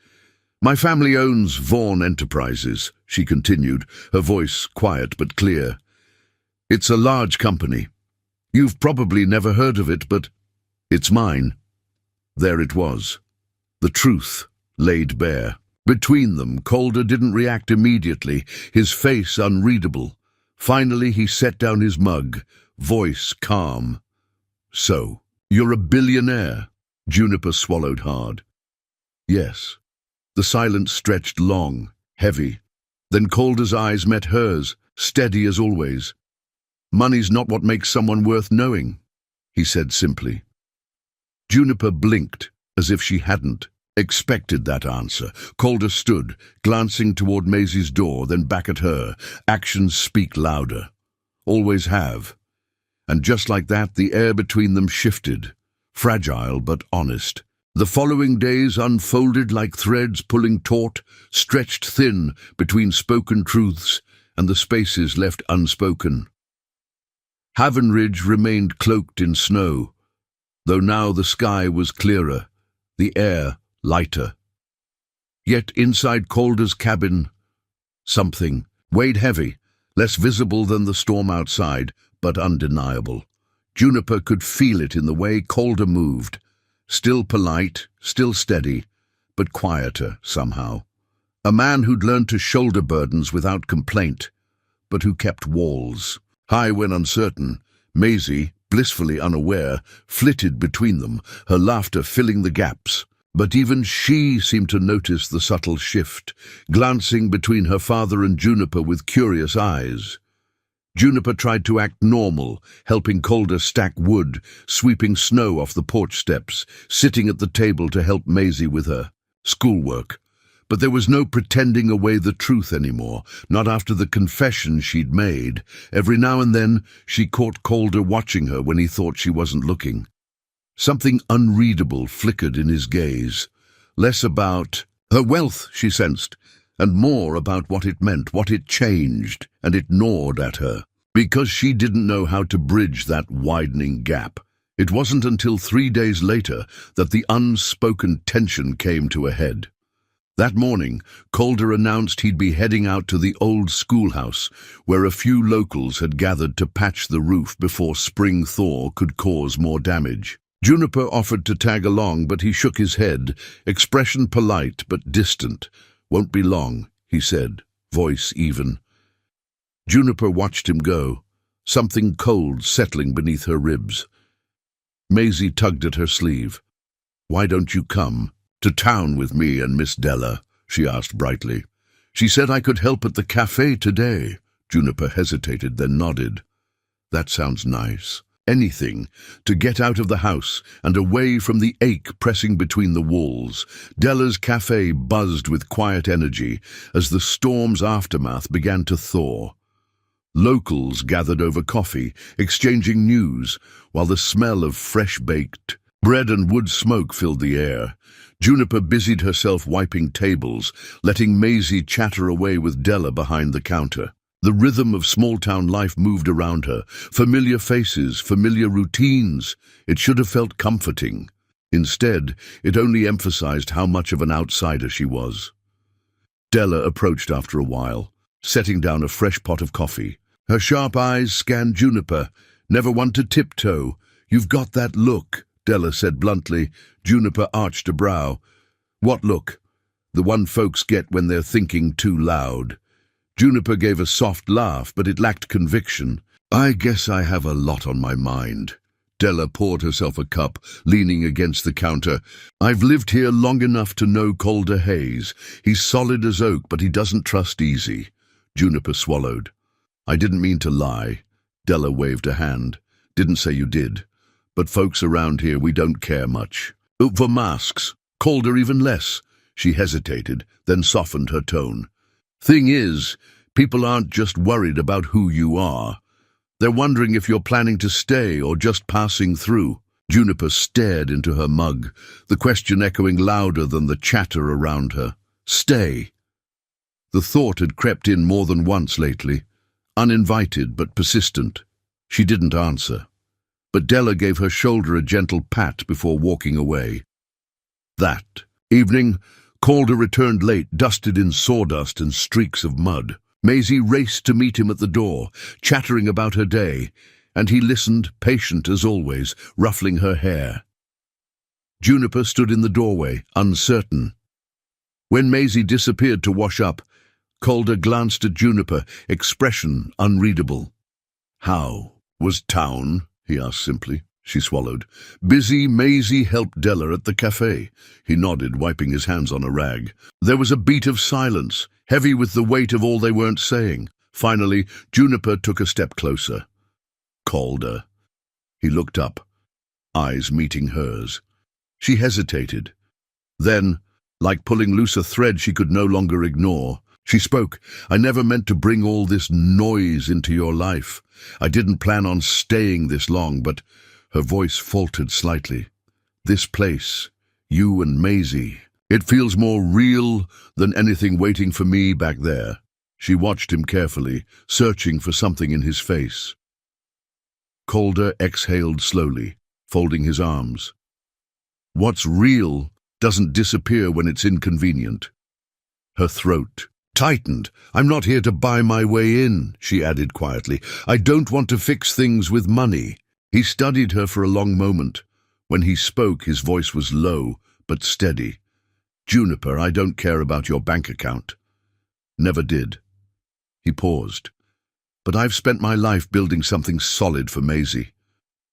"My family owns Vaughan Enterprises," she continued, her voice quiet but clear. "It's a large company. You've probably never heard of it, but it's mine." There it was. The truth laid bare. Between them, Calder didn't react immediately, his face unreadable. Finally, he set down his mug, voice calm. "So, you're a billionaire?" Juniper swallowed hard. "Yes." The silence stretched long, heavy. Then Calder's eyes met hers, steady as always. "Money's not what makes someone worth knowing," he said simply. Juniper blinked, as if she hadn't expected that answer. Calder stood, glancing toward Maisie's door, then back at her. Actions speak louder. Always have. And just like that, the air between them shifted, fragile but honest. The following days unfolded like threads pulling taut, stretched thin between spoken truths and the spaces left unspoken. Haven Ridge remained cloaked in snow, though now the sky was clearer, the air lighter. Yet inside Calder's cabin, something weighed heavy, less visible than the storm outside, but undeniable. Juniper could feel it in the way Calder moved, still polite, still steady, but quieter somehow. A man who'd learned to shoulder burdens without complaint, but who kept walls. High when uncertain, Maisie, blissfully unaware, flitted between them, her laughter filling the gaps. But even she seemed to notice the subtle shift, glancing between her father and Juniper with curious eyes. Juniper tried to act normal, helping Calder stack wood, sweeping snow off the porch steps, sitting at the table to help Maisie with her schoolwork. But there was no pretending away the truth anymore, not after the confession she'd made. Every now and then, she caught Calder watching her when he thought she wasn't looking. Something unreadable flickered in his gaze. Less about her wealth, she sensed, and more about what it meant, what it changed, and it gnawed at her. Because she didn't know how to bridge that widening gap. It wasn't until 3 days later that the unspoken tension came to a head. That morning, Calder announced he'd be heading out to the old schoolhouse, where a few locals had gathered to patch the roof before spring thaw could cause more damage. Juniper offered to tag along, but he shook his head, expression polite but distant. "Won't be long," he said, voice even. Juniper watched him go, something cold settling beneath her ribs. Maisie tugged at her sleeve. "Why don't you come to town with me and Miss Della?" she asked brightly. "She said I could help at the cafe today." Juniper hesitated, then nodded. "That sounds nice. Anything to get out of the house and away from the ache pressing between the walls." Della's cafe buzzed with quiet energy as the storm's aftermath began to thaw. Locals gathered over coffee, exchanging news, while the smell of fresh-baked bread and wood smoke filled the air. Juniper busied herself wiping tables, letting Maisie chatter away with Della behind the counter. The rhythm of small-town life moved around her, familiar faces, familiar routines. It should have felt comforting. Instead, it only emphasized how much of an outsider she was. Della approached after a while, setting down a fresh pot of coffee. Her sharp eyes scanned Juniper, never one to tiptoe. "You've got that look," Della said bluntly. Juniper arched a brow. "What look?" "The one folks get when they're thinking too loud." Juniper gave a soft laugh, but it lacked conviction. "I guess I have a lot on my mind." Della poured herself a cup, leaning against the counter. I've lived here long enough to know Calder Hayes. He's solid as oak, but he doesn't trust easy. Juniper swallowed. I didn't mean to lie. Della waved a hand. Didn't say you did. But folks around here, we don't care much. For masks. Calder even less. She hesitated, then softened her tone. Thing is, people aren't just worried about who you are. They're wondering if you're planning to stay or just passing through. Juniper stared into her mug, the question echoing louder than the chatter around her. Stay. The thought had crept in more than once lately, uninvited but persistent. She didn't answer, but Della gave her shoulder a gentle pat before walking away. That evening, Calder returned late, dusted in sawdust and streaks of mud. Maisie raced to meet him at the door, chattering about her day, and he listened, patient as always, ruffling her hair. Juniper stood in the doorway, uncertain. When Maisie disappeared to wash up, Calder glanced at Juniper, expression unreadable. How was town? He asked simply. She swallowed. Busy. Maisie helped Della at the cafe. He nodded, wiping his hands on a rag. There was a beat of silence, heavy with the weight of all they weren't saying. Finally, Juniper took a step closer. Calder. He looked up, eyes meeting hers. She hesitated. Then, like pulling loose a thread she could no longer ignore, she spoke. I never meant to bring all this noise into your life. I didn't plan on staying this long, but... Her voice faltered slightly. This place, you and Maisie, it feels more real than anything waiting for me back there. She watched him carefully, searching for something in his face. Calder exhaled slowly, folding his arms. What's real doesn't disappear when it's inconvenient. Her throat tightened. I'm not here to buy my way in, she added quietly. I don't want to fix things with money. He studied her for a long moment. When he spoke, his voice was low, but steady. Juniper, I don't care about your bank account. Never did. He paused. But I've spent my life building something solid for Maisie.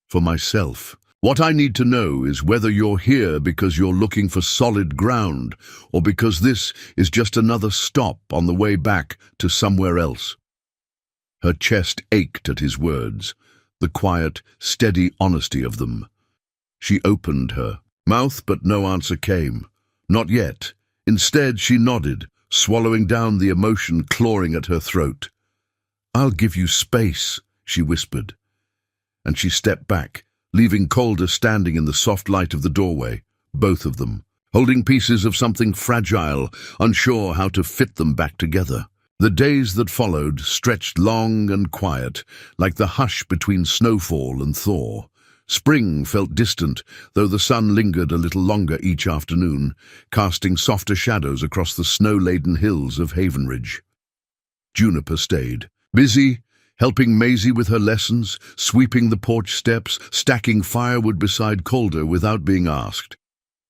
For myself. What I need to know is whether you're here because you're looking for solid ground, or because this is just another stop on the way back to somewhere else. Her chest ached at his words. The quiet, steady honesty of them. She opened her mouth, but no answer came. Not yet. Instead, she nodded, swallowing down the emotion clawing at her throat. I'll give you space, she whispered. And she stepped back, leaving Calder standing in the soft light of the doorway, both of them, holding pieces of something fragile, unsure how to fit them back together. The days that followed stretched long and quiet, like the hush between snowfall and thaw. Spring felt distant, though the sun lingered a little longer each afternoon, casting softer shadows across the snow-laden hills of Havenridge. Juniper stayed, busy, helping Maisie with her lessons, sweeping the porch steps, stacking firewood beside Calder without being asked.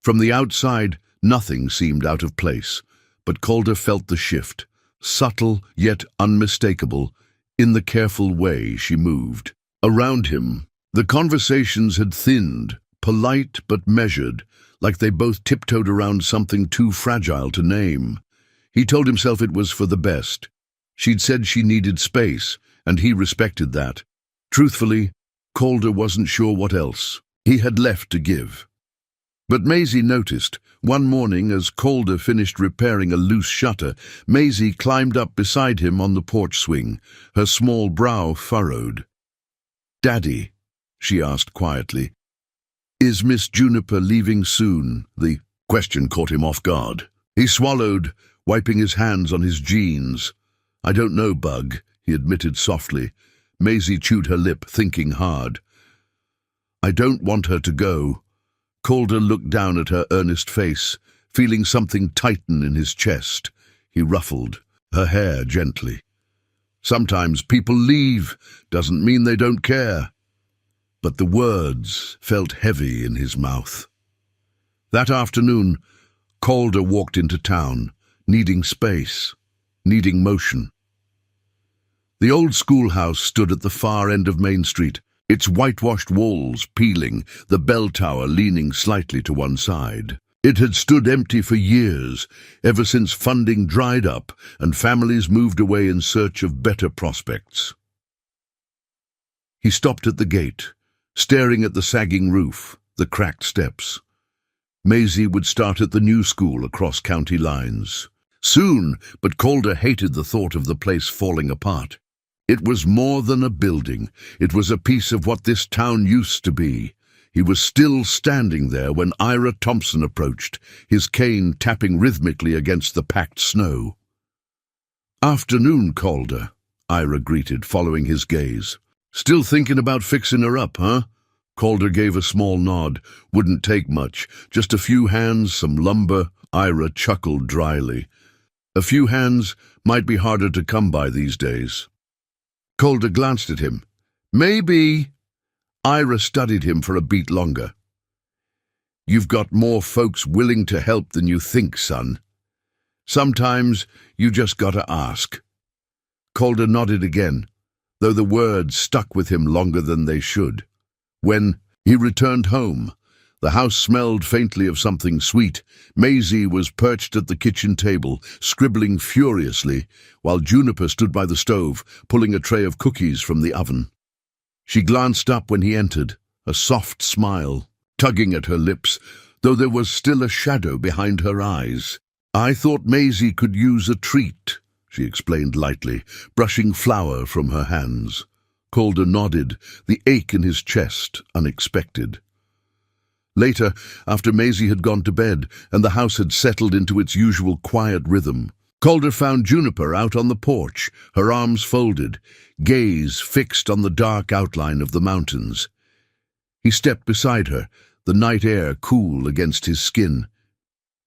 From the outside, nothing seemed out of place, but Calder felt the shift. Subtle yet unmistakable, in the careful way she moved. Around him, the conversations had thinned, polite but measured, like they both tiptoed around something too fragile to name. He told himself it was for the best. She'd said she needed space, and he respected that. Truthfully, Calder wasn't sure what else he had left to give. But Maisie noticed. One morning, as Calder finished repairing a loose shutter, Maisie climbed up beside him on the porch swing, her small brow furrowed. "Daddy," she asked quietly, "is Miss Juniper leaving soon?" The question caught him off guard. He swallowed, wiping his hands on his jeans. "I don't know, Bug," he admitted softly. Maisie chewed her lip, thinking hard. "I don't want her to go." Calder looked down at her earnest face, feeling something tighten in his chest. He ruffled her hair gently. "Sometimes people leave, doesn't mean they don't care." But the words felt heavy in his mouth. That afternoon, Calder walked into town, needing space, needing motion. The old schoolhouse stood at the far end of Main Street, its whitewashed walls peeling, the bell tower leaning slightly to one side. It had stood empty for years, ever since funding dried up and families moved away in search of better prospects. He stopped at the gate, staring at the sagging roof, the cracked steps. Maisie would start at the new school across county lines. Soon, but Calder hated the thought of the place falling apart. It was more than a building. It was a piece of what this town used to be. He was still standing there when Ira Thompson approached, his cane tapping rhythmically against the packed snow. "Afternoon, Calder," Ira greeted, following his gaze. "Still thinking about fixing her up, huh?" Calder gave a small nod. "Wouldn't take much. Just a few hands, some lumber." Ira chuckled dryly. "A few hands might be harder to come by these days." Calder glanced at him. "Maybe." Ira studied him for a beat longer. "You've got more folks willing to help than you think, son. Sometimes you just gotta ask." Calder nodded again, though the words stuck with him longer than they should. When he returned home, the house smelled faintly of something sweet. Maisie was perched at the kitchen table, scribbling furiously, while Juniper stood by the stove, pulling a tray of cookies from the oven. She glanced up when he entered, a soft smile tugging at her lips, though there was still a shadow behind her eyes. "I thought Maisie could use a treat," she explained lightly, brushing flour from her hands. Calder nodded, the ache in his chest unexpected. Later, after Maisie had gone to bed and the house had settled into its usual quiet rhythm, Calder found Juniper out on the porch, her arms folded, gaze fixed on the dark outline of the mountains. He stepped beside her, the night air cool against his skin.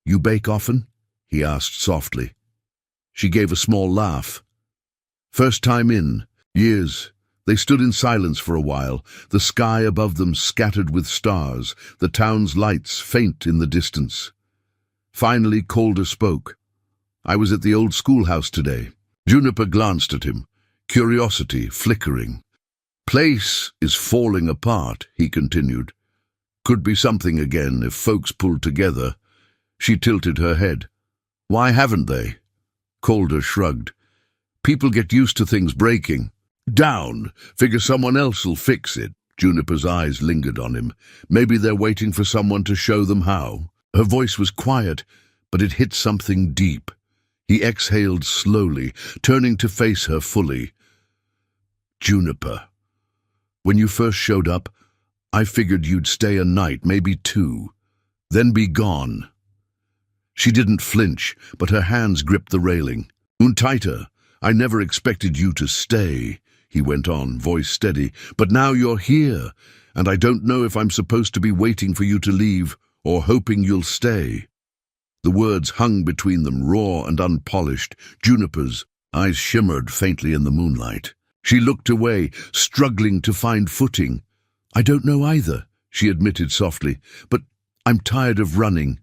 "You bake often?" he asked softly. She gave a small laugh. "First time in years." They stood in silence for a while, the sky above them scattered with stars, the town's lights faint in the distance. Finally Calder spoke. "I was at the old schoolhouse today." Juniper glanced at him, curiosity flickering. "Place is falling apart," he continued. "Could be something again if folks pulled together." She tilted her head. "Why haven't they?" Calder shrugged. "People get used to things breaking down. Figure someone else'll fix it." Juniper's eyes lingered on him. "Maybe they're waiting for someone to show them how." Her voice was quiet, but it hit something deep. He exhaled slowly, turning to face her fully. "Juniper, when you first showed up, I figured you'd stay a night, maybe two, then be gone." She didn't flinch, but her hands gripped the railing. "Und tighter. I never expected you to stay," he went on, voice steady. "But now you're here, and I don't know if I'm supposed to be waiting for you to leave or hoping you'll stay." The words hung between them, raw and unpolished. Juniper's eyes shimmered faintly in the moonlight. She looked away, struggling to find footing. "I don't know either," she admitted softly, "but I'm tired of running."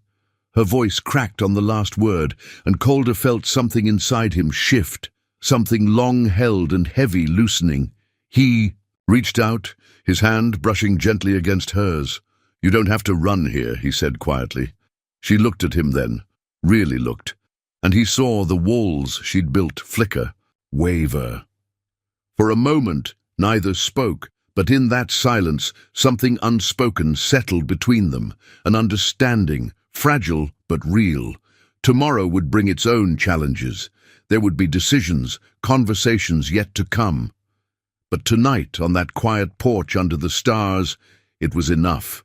Her voice cracked on the last word, and Calder felt something inside him shift, something long held and heavy loosening. He reached out, his hand brushing gently against hers. "You don't have to run here," he said quietly. She looked at him then, really looked, and he saw the walls she'd built flicker, waver. For a moment, neither spoke, but in that silence, something unspoken settled between them, an understanding, fragile but real. Tomorrow would bring its own challenges. There would be decisions, conversations yet to come. But tonight, on that quiet porch under the stars, it was enough.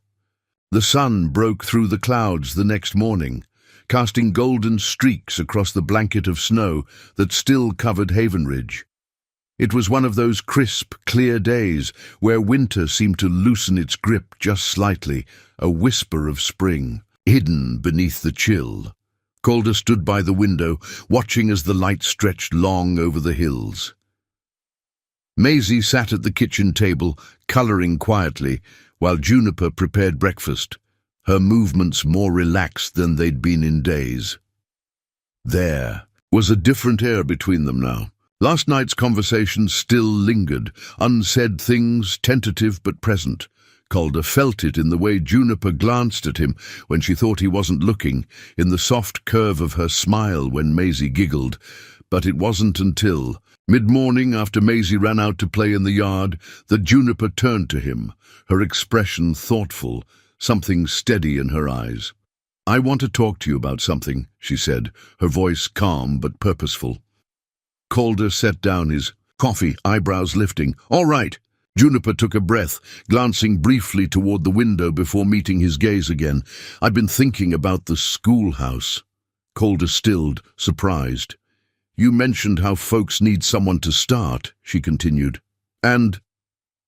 The sun broke through the clouds the next morning, casting golden streaks across the blanket of snow that still covered Haven Ridge. It was one of those crisp, clear days where winter seemed to loosen its grip just slightly, a whisper of spring, hidden beneath the chill. Calder stood by the window, watching as the light stretched long over the hills. Maisie sat at the kitchen table, colouring quietly, while Juniper prepared breakfast, her movements more relaxed than they'd been in days. There was a different air between them now, Last night's conversation still lingered, unsaid things, tentative but present. Calder felt it in the way Juniper glanced at him when she thought he wasn't looking, in the soft curve of her smile when Maisie giggled. But it wasn't until mid-morning, after Maisie ran out to play in the yard, that Juniper turned to him, her expression thoughtful, something steady in her eyes. "I want to talk to you about something," she said, her voice calm but purposeful. Calder set down his coffee, eyebrows lifting. "All right." Juniper took a breath, glancing briefly toward the window before meeting his gaze again. "I've been thinking about the schoolhouse." Calder stilled, surprised. "You mentioned how folks need someone to start," she continued. "And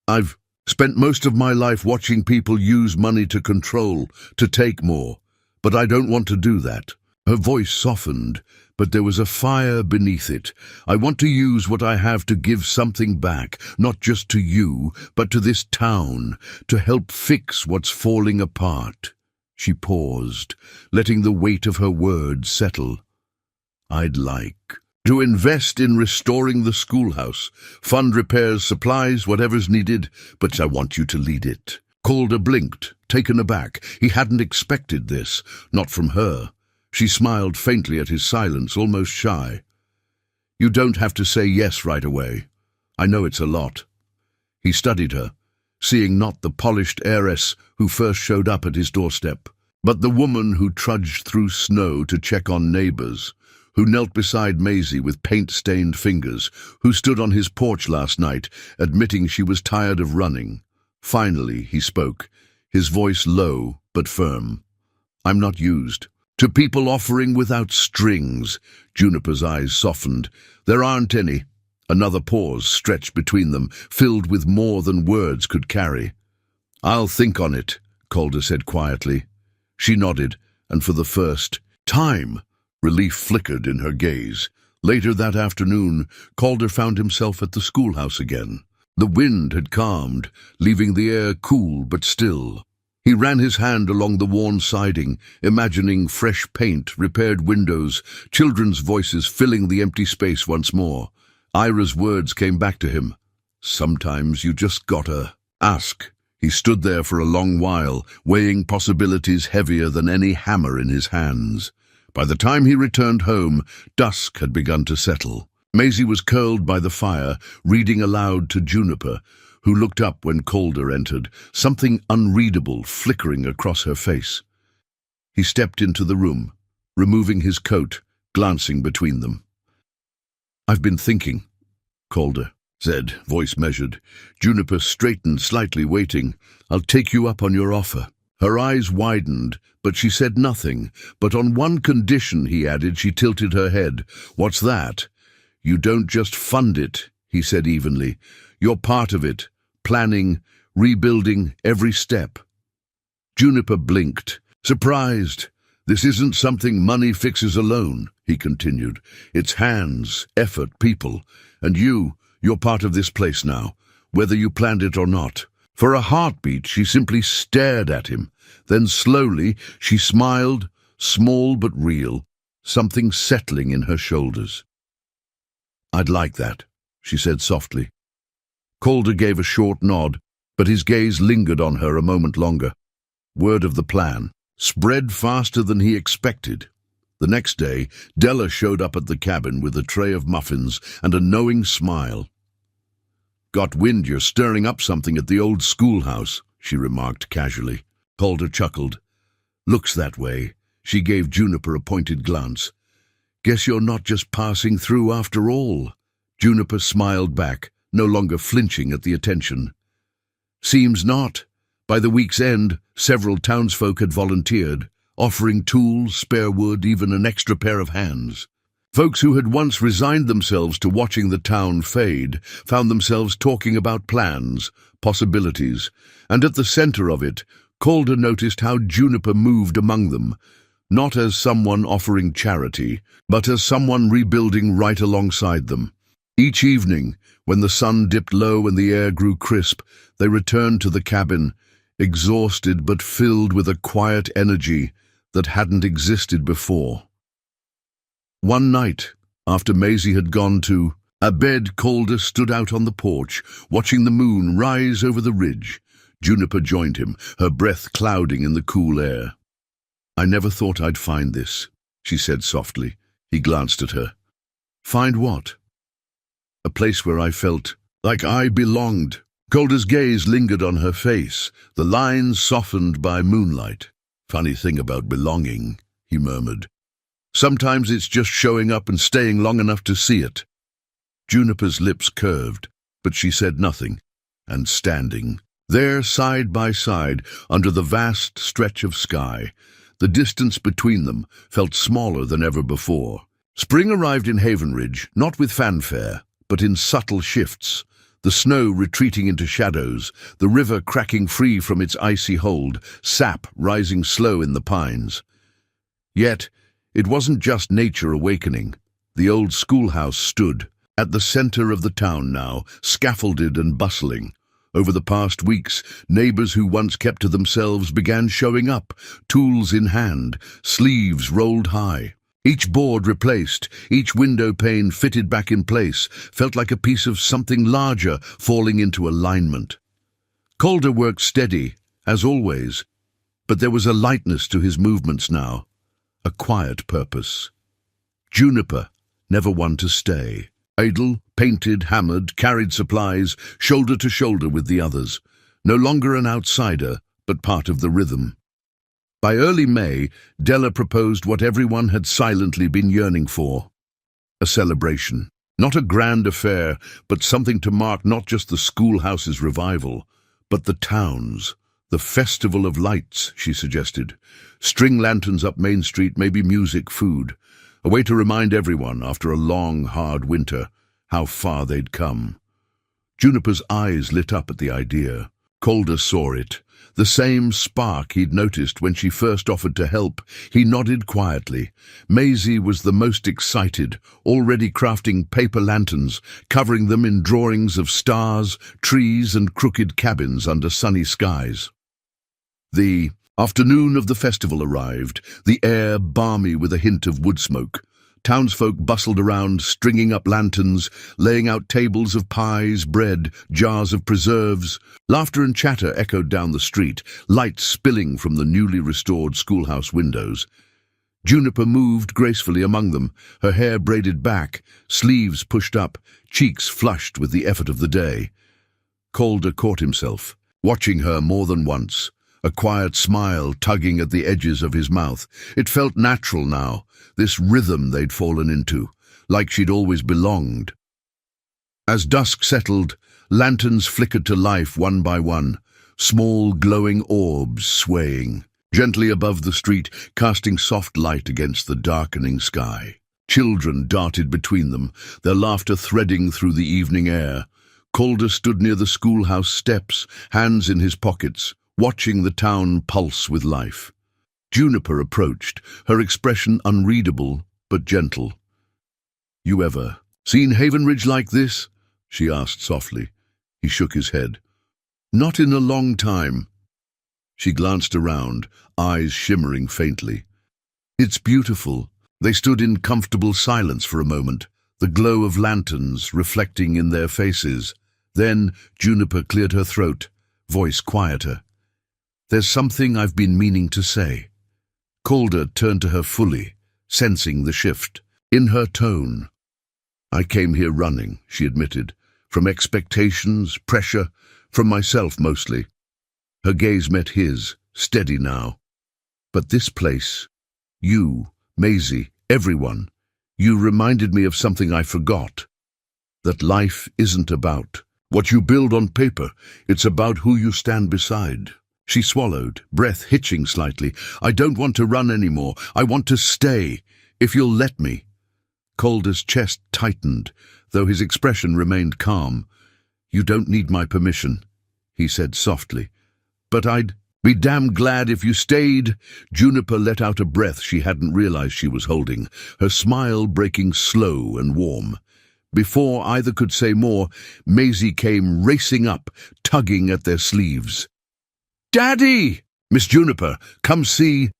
I've spent most of my life watching people use money to control, to take more. But I don't want to do that." Her voice softened, but there was a fire beneath it. "I want to use what I have to give something back, not just to you, but to this town, to help fix what's falling apart." She paused, letting the weight of her words settle. "I'd like to invest in restoring the schoolhouse, fund repairs, supplies, whatever's needed, but I want you to lead it." Calder blinked, taken aback. He hadn't expected this, not from her. She smiled faintly at his silence, almost shy. "You don't have to say yes right away. I know it's a lot." He studied her, seeing not the polished heiress who first showed up at his doorstep, but the woman who trudged through snow to check on neighbors, who knelt beside Maisie with paint-stained fingers, who stood on his porch last night, admitting she was tired of running. Finally, he spoke, his voice low but firm. "I'm not used to people offering without strings." Juniper's eyes softened. "There aren't any." Another pause stretched between them, filled with more than words could carry. "I'll think on it," Calder said quietly. She nodded, and for the first time, relief flickered in her gaze. Later that afternoon, Calder found himself at the schoolhouse again. The wind had calmed, leaving the air cool but still. He ran his hand along the worn siding, imagining fresh paint, repaired windows, children's voices filling the empty space once more. Ira's words came back to him. "Sometimes you just gotta ask." He stood there for a long while, weighing possibilities heavier than any hammer in his hands. By the time he returned home, dusk had begun to settle. Maisie was curled by the fire, reading aloud to Juniper, who looked up when Calder entered, something unreadable flickering across her face. He stepped into the room, removing his coat, glancing between them. "I've been thinking," Calder said, voice measured. Juniper straightened, slightly waiting. "I'll take you up on your offer." Her eyes widened, but she said nothing. "But on one condition," he added. She tilted her head. "What's that?" "You don't just fund it," he said evenly. "You're part of it, planning, rebuilding every step." Juniper blinked, surprised. "This isn't something money fixes alone," he continued. "It's hands, effort, people. And you're part of this place now, whether you planned it or not." For a heartbeat, she simply stared at him. Then slowly, she smiled, small but real, something settling in her shoulders. "I'd like that," she said softly. Calder gave a short nod, but his gaze lingered on her a moment longer. Word of the plan spread faster than he expected. The next day, Della showed up at the cabin with a tray of muffins and a knowing smile. "Got wind you're stirring up something at the old schoolhouse," she remarked casually. Calder chuckled. "Looks that way." She gave Juniper a pointed glance. "Guess you're not just passing through after all." Juniper smiled back, no longer flinching at the attention. "Seems not." By the week's end, several townsfolk had volunteered, offering tools, spare wood, even an extra pair of hands. Folks who had once resigned themselves to watching the town fade found themselves talking about plans, possibilities, and at the center of it, Calder noticed how Juniper moved among them, not as someone offering charity, but as someone rebuilding right alongside them. Each evening, when the sun dipped low and the air grew crisp, they returned to the cabin, exhausted but filled with a quiet energy that hadn't existed before. One night, after Maisie had gone to Abed Calder stood out on the porch, watching the moon rise over the ridge. Juniper joined him, her breath clouding in the cool air. "I never thought I'd find this," she said softly. He glanced at her. "Find what?" "A place where I felt like I belonged." Calder's gaze lingered on her face, the lines softened by moonlight. "Funny thing about belonging," he murmured. "Sometimes it's just showing up and staying long enough to see it." Juniper's lips curved, but she said nothing, and standing there side by side under the vast stretch of sky, the distance between them felt smaller than ever before. Spring arrived in Havenridge, not with fanfare, but in subtle shifts, the snow retreating into shadows, the river cracking free from its icy hold, sap rising slow in the pines. Yet, it wasn't just nature awakening. The old schoolhouse stood, at the center of the town now, scaffolded and bustling. Over the past weeks, neighbors who once kept to themselves began showing up, tools in hand, sleeves rolled high. Each board replaced, each window pane fitted back in place, felt like a piece of something larger falling into alignment. Calder worked steady, as always, but there was a lightness to his movements now, a quiet purpose. Juniper, never one to stay. Idle, painted, hammered, carried supplies, shoulder to shoulder with the others. No longer an outsider, but part of the rhythm. By early May, Della proposed what everyone had silently been yearning for. A celebration. Not a grand affair, but something to mark not just the schoolhouse's revival, but the town's. The Festival of Lights, she suggested. String lanterns up Main Street, maybe music, food. A way to remind everyone, after a long, hard winter, how far they'd come. Juniper's eyes lit up at the idea. Calder saw it. The same spark he'd noticed when she first offered to help. He nodded quietly. Maisie was the most excited, already crafting paper lanterns, covering them in drawings of stars, trees, and crooked cabins under sunny skies. The afternoon of the festival arrived, the air balmy with a hint of wood smoke. Townsfolk bustled around, stringing up lanterns, laying out tables of pies, bread, jars of preserves. Laughter and chatter echoed down the street, light spilling from the newly restored schoolhouse windows. Juniper moved gracefully among them, her hair braided back, sleeves pushed up, cheeks flushed with the effort of the day. Calder caught himself, watching her more than once, a quiet smile tugging at the edges of his mouth. It felt natural now, this rhythm they'd fallen into, like she'd always belonged. As dusk settled, lanterns flickered to life one by one, small glowing orbs swaying, gently above the street, casting soft light against the darkening sky. Children darted between them, their laughter threading through the evening air. Calder stood near the schoolhouse steps, hands in his pockets, watching the town pulse with life. Juniper approached, her expression unreadable but gentle. "You ever seen Havenridge like this?" she asked softly. He shook his head. "Not in a long time." She glanced around, eyes shimmering faintly. "It's beautiful." They stood in comfortable silence for a moment, the glow of lanterns reflecting in their faces. Then Juniper cleared her throat, voice quieter. "There's something I've been meaning to say." Calder turned to her fully, sensing the shift. In her tone, "I came here running," she admitted, "from expectations, pressure, from myself mostly." Her gaze met his, steady now. "But this place, you, Maisie, everyone, you reminded me of something I forgot. That life isn't about what you build on paper, it's about who you stand beside." She swallowed, breath hitching slightly. "I don't want to run anymore. I want to stay, if you'll let me." Calder's chest tightened, though his expression remained calm. "You don't need my permission," he said softly. "But I'd be damn glad if you stayed." Juniper let out a breath she hadn't realized she was holding, her smile breaking slow and warm. Before either could say more, Maisie came racing up, tugging at their sleeves. "Daddy! Miss Juniper, come see."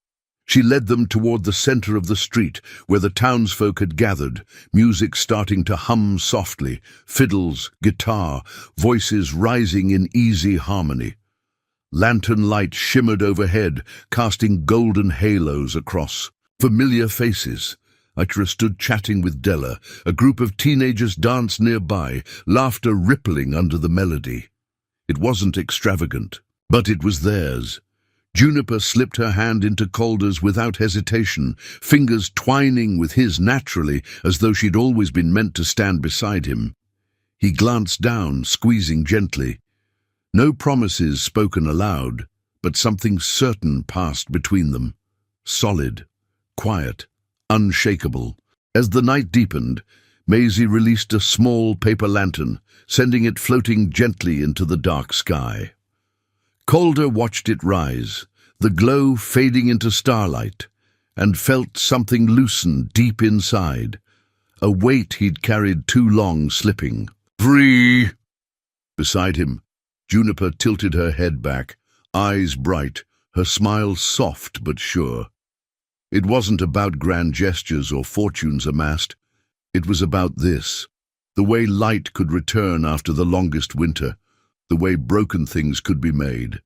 She led them toward the center of the street, where the townsfolk had gathered, music starting to hum softly, fiddles, guitar, voices rising in easy harmony. Lantern light shimmered overhead, casting golden halos across. Familiar faces. Itra stood chatting with Della. A group of teenagers danced nearby, laughter rippling under the melody. It wasn't extravagant, but it was theirs. Juniper slipped her hand into Calder's without hesitation, fingers twining with his naturally, as though she'd always been meant to stand beside him. He glanced down, squeezing gently. No promises spoken aloud, but something certain passed between them. Solid, quiet, unshakable. As the night deepened, Maisie released a small paper lantern, sending it floating gently into the dark sky. Calder watched it rise, the glow fading into starlight, and felt something loosen deep inside, a weight he'd carried too long slipping. "Free!" Beside him, Juniper tilted her head back, eyes bright, her smile soft but sure. It wasn't about grand gestures or fortunes amassed. It was about this, the way light could return after the longest winter, the way broken things could be made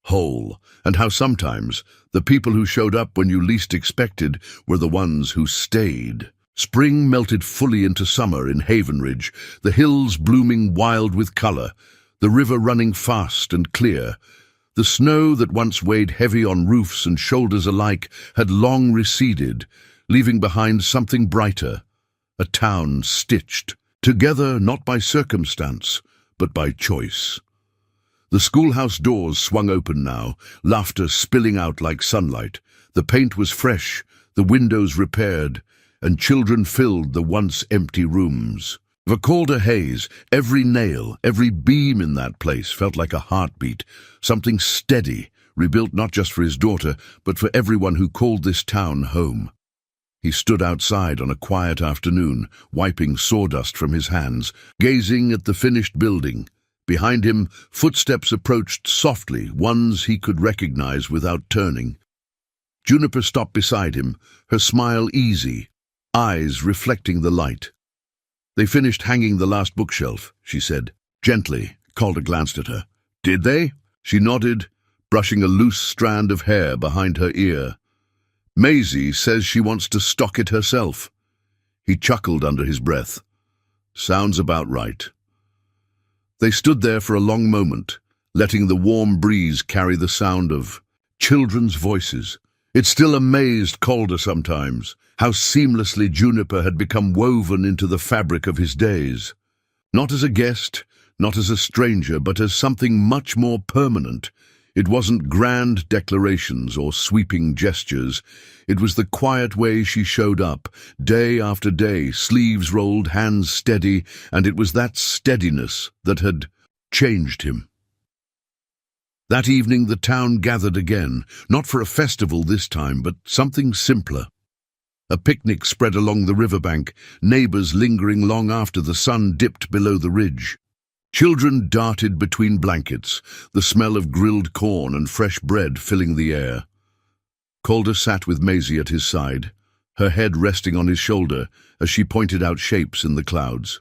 whole, and how sometimes the people who showed up when you least expected were the ones who stayed. Spring melted fully into summer in Havenridge, the hills blooming wild with color, the river running fast and clear. The snow that once weighed heavy on roofs and shoulders alike had long receded, leaving behind something brighter, a town stitched together not by circumstance, but by choice. The schoolhouse doors swung open now, laughter spilling out like sunlight. The paint was fresh, the windows repaired, and children filled the once empty rooms. The Calder haze, every nail, every beam in that place felt like a heartbeat, something steady, rebuilt not just for his daughter, but for everyone who called this town home. He stood outside on a quiet afternoon, wiping sawdust from his hands, gazing at the finished building. Behind him, footsteps approached softly, ones he could recognize without turning. Juniper stopped beside him, her smile easy, eyes reflecting the light. "They finished hanging the last bookshelf," she said. Gently, Calder glanced at her. "Did they?" She nodded, brushing a loose strand of hair behind her ear. "Maisie says she wants to stock it herself." He chuckled under his breath. "Sounds about right." They stood there for a long moment, letting the warm breeze carry the sound of children's voices. It still amazed Calder sometimes, how seamlessly Juniper had become woven into the fabric of his days. Not as a guest, not as a stranger, but as something much more permanent. It wasn't grand declarations or sweeping gestures. It was the quiet way she showed up, day after day, sleeves rolled, hands steady, and it was that steadiness that had changed him. That evening the town gathered again, not for a festival this time, but something simpler. A picnic spread along the riverbank, neighbors lingering long after the sun dipped below the ridge. Children darted between blankets, the smell of grilled corn and fresh bread filling the air. Calder sat with Maisie at his side, her head resting on his shoulder as she pointed out shapes in the clouds.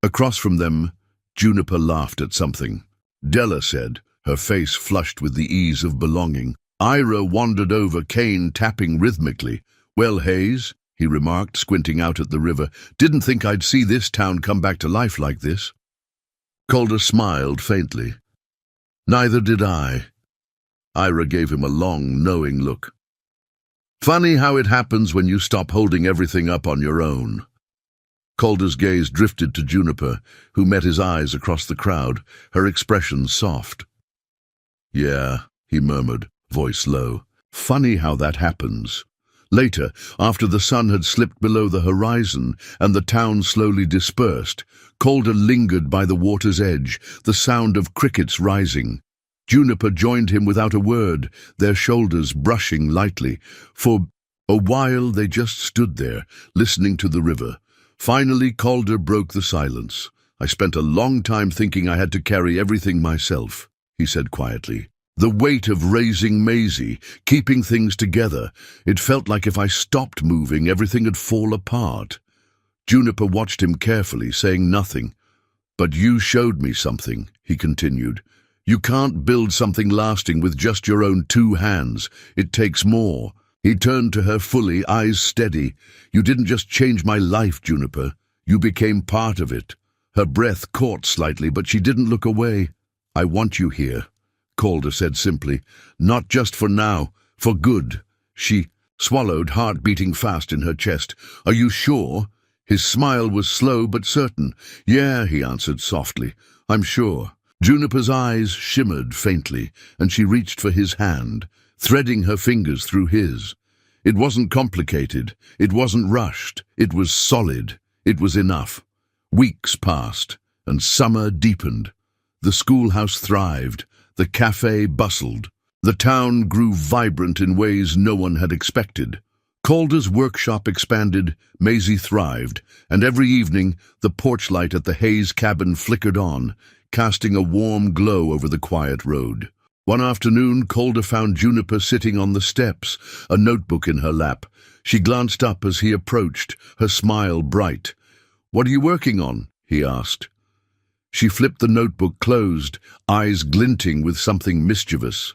Across from them, Juniper laughed at something. Della said, her face flushed with the ease of belonging. Ira wandered over, cane tapping rhythmically. "Well, Hayes," he remarked, squinting out at the river, "didn't think I'd see this town come back to life like this." Calder smiled faintly. "Neither did I." Ira gave him a long, knowing look. "Funny how it happens when you stop holding everything up on your own." Calder's gaze drifted to Juniper, who met his eyes across the crowd, her expression soft. "Yeah," he murmured, voice low. "Funny how that happens." Later, after the sun had slipped below the horizon and the town slowly dispersed, Calder lingered by the water's edge, the sound of crickets rising. Juniper joined him without a word, their shoulders brushing lightly. For a while they just stood there, listening to the river. Finally, Calder broke the silence. "I spent a long time thinking I had to carry everything myself," he said quietly. The weight of raising Maisie, keeping things together, it felt like if I stopped moving, everything would fall apart. Juniper watched him carefully, saying nothing. "But you showed me something," he continued. "You can't build something lasting with just your own two hands. It takes more." He turned to her fully, eyes steady. "You didn't just change my life, Juniper. You became part of it." Her breath caught slightly, but she didn't look away. "I want you here," Calder said simply. "Not just for now, for good." She swallowed, heart beating fast in her chest. "Are you sure?" His smile was slow but certain. "Yeah," he answered softly. "I'm sure." Juniper's eyes shimmered faintly, and she reached for his hand, threading her fingers through his. It wasn't complicated. It wasn't rushed. It was solid. It was enough. Weeks passed, and summer deepened. The schoolhouse thrived. The cafe bustled. The town grew vibrant in ways no one had expected. Calder's workshop expanded, Maisie thrived, and every evening the porch light at the Hayes cabin flickered on, casting a warm glow over the quiet road. One afternoon, Calder found Juniper sitting on the steps, a notebook in her lap. She glanced up as he approached, her smile bright. "What are you working on?" he asked. She flipped the notebook closed, eyes glinting with something mischievous.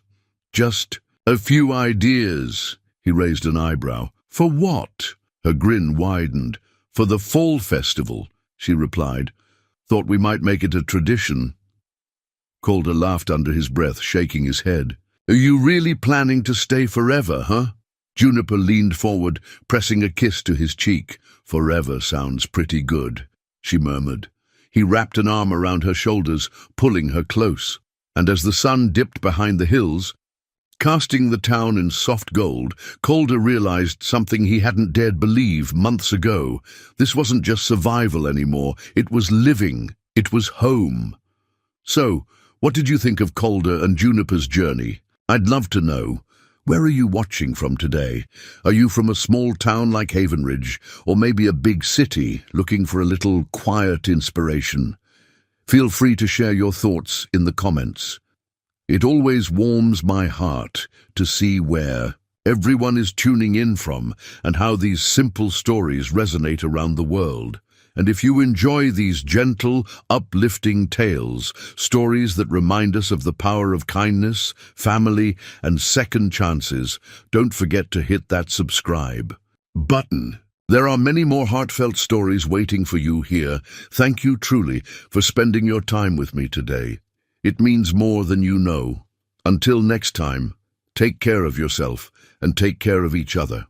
"Just a few ideas." He raised an eyebrow. "For what?" Her grin widened. "For the fall festival," she replied. "Thought we might make it a tradition." Calder laughed under his breath, shaking his head. "Are you really planning to stay forever, huh?" Juniper leaned forward, pressing a kiss to his cheek. "Forever sounds pretty good," she murmured. He wrapped an arm around her shoulders, pulling her close. And as the sun dipped behind the hills, casting the town in soft gold, Calder realized something he hadn't dared believe months ago. This wasn't just survival anymore. It was living. It was home. So, what did you think of Calder and Juniper's journey? I'd love to know. Where are you watching from today? Are you from a small town like Havenridge, or maybe a big city looking for a little quiet inspiration? Feel free to share your thoughts in the comments. It always warms my heart to see where everyone is tuning in from and how these simple stories resonate around the world. And if you enjoy these gentle, uplifting tales, stories that remind us of the power of kindness, family, and second chances, don't forget to hit that subscribe button. There are many more heartfelt stories waiting for you here. Thank you truly for spending your time with me today. It means more than you know. Until next time, take care of yourself and take care of each other.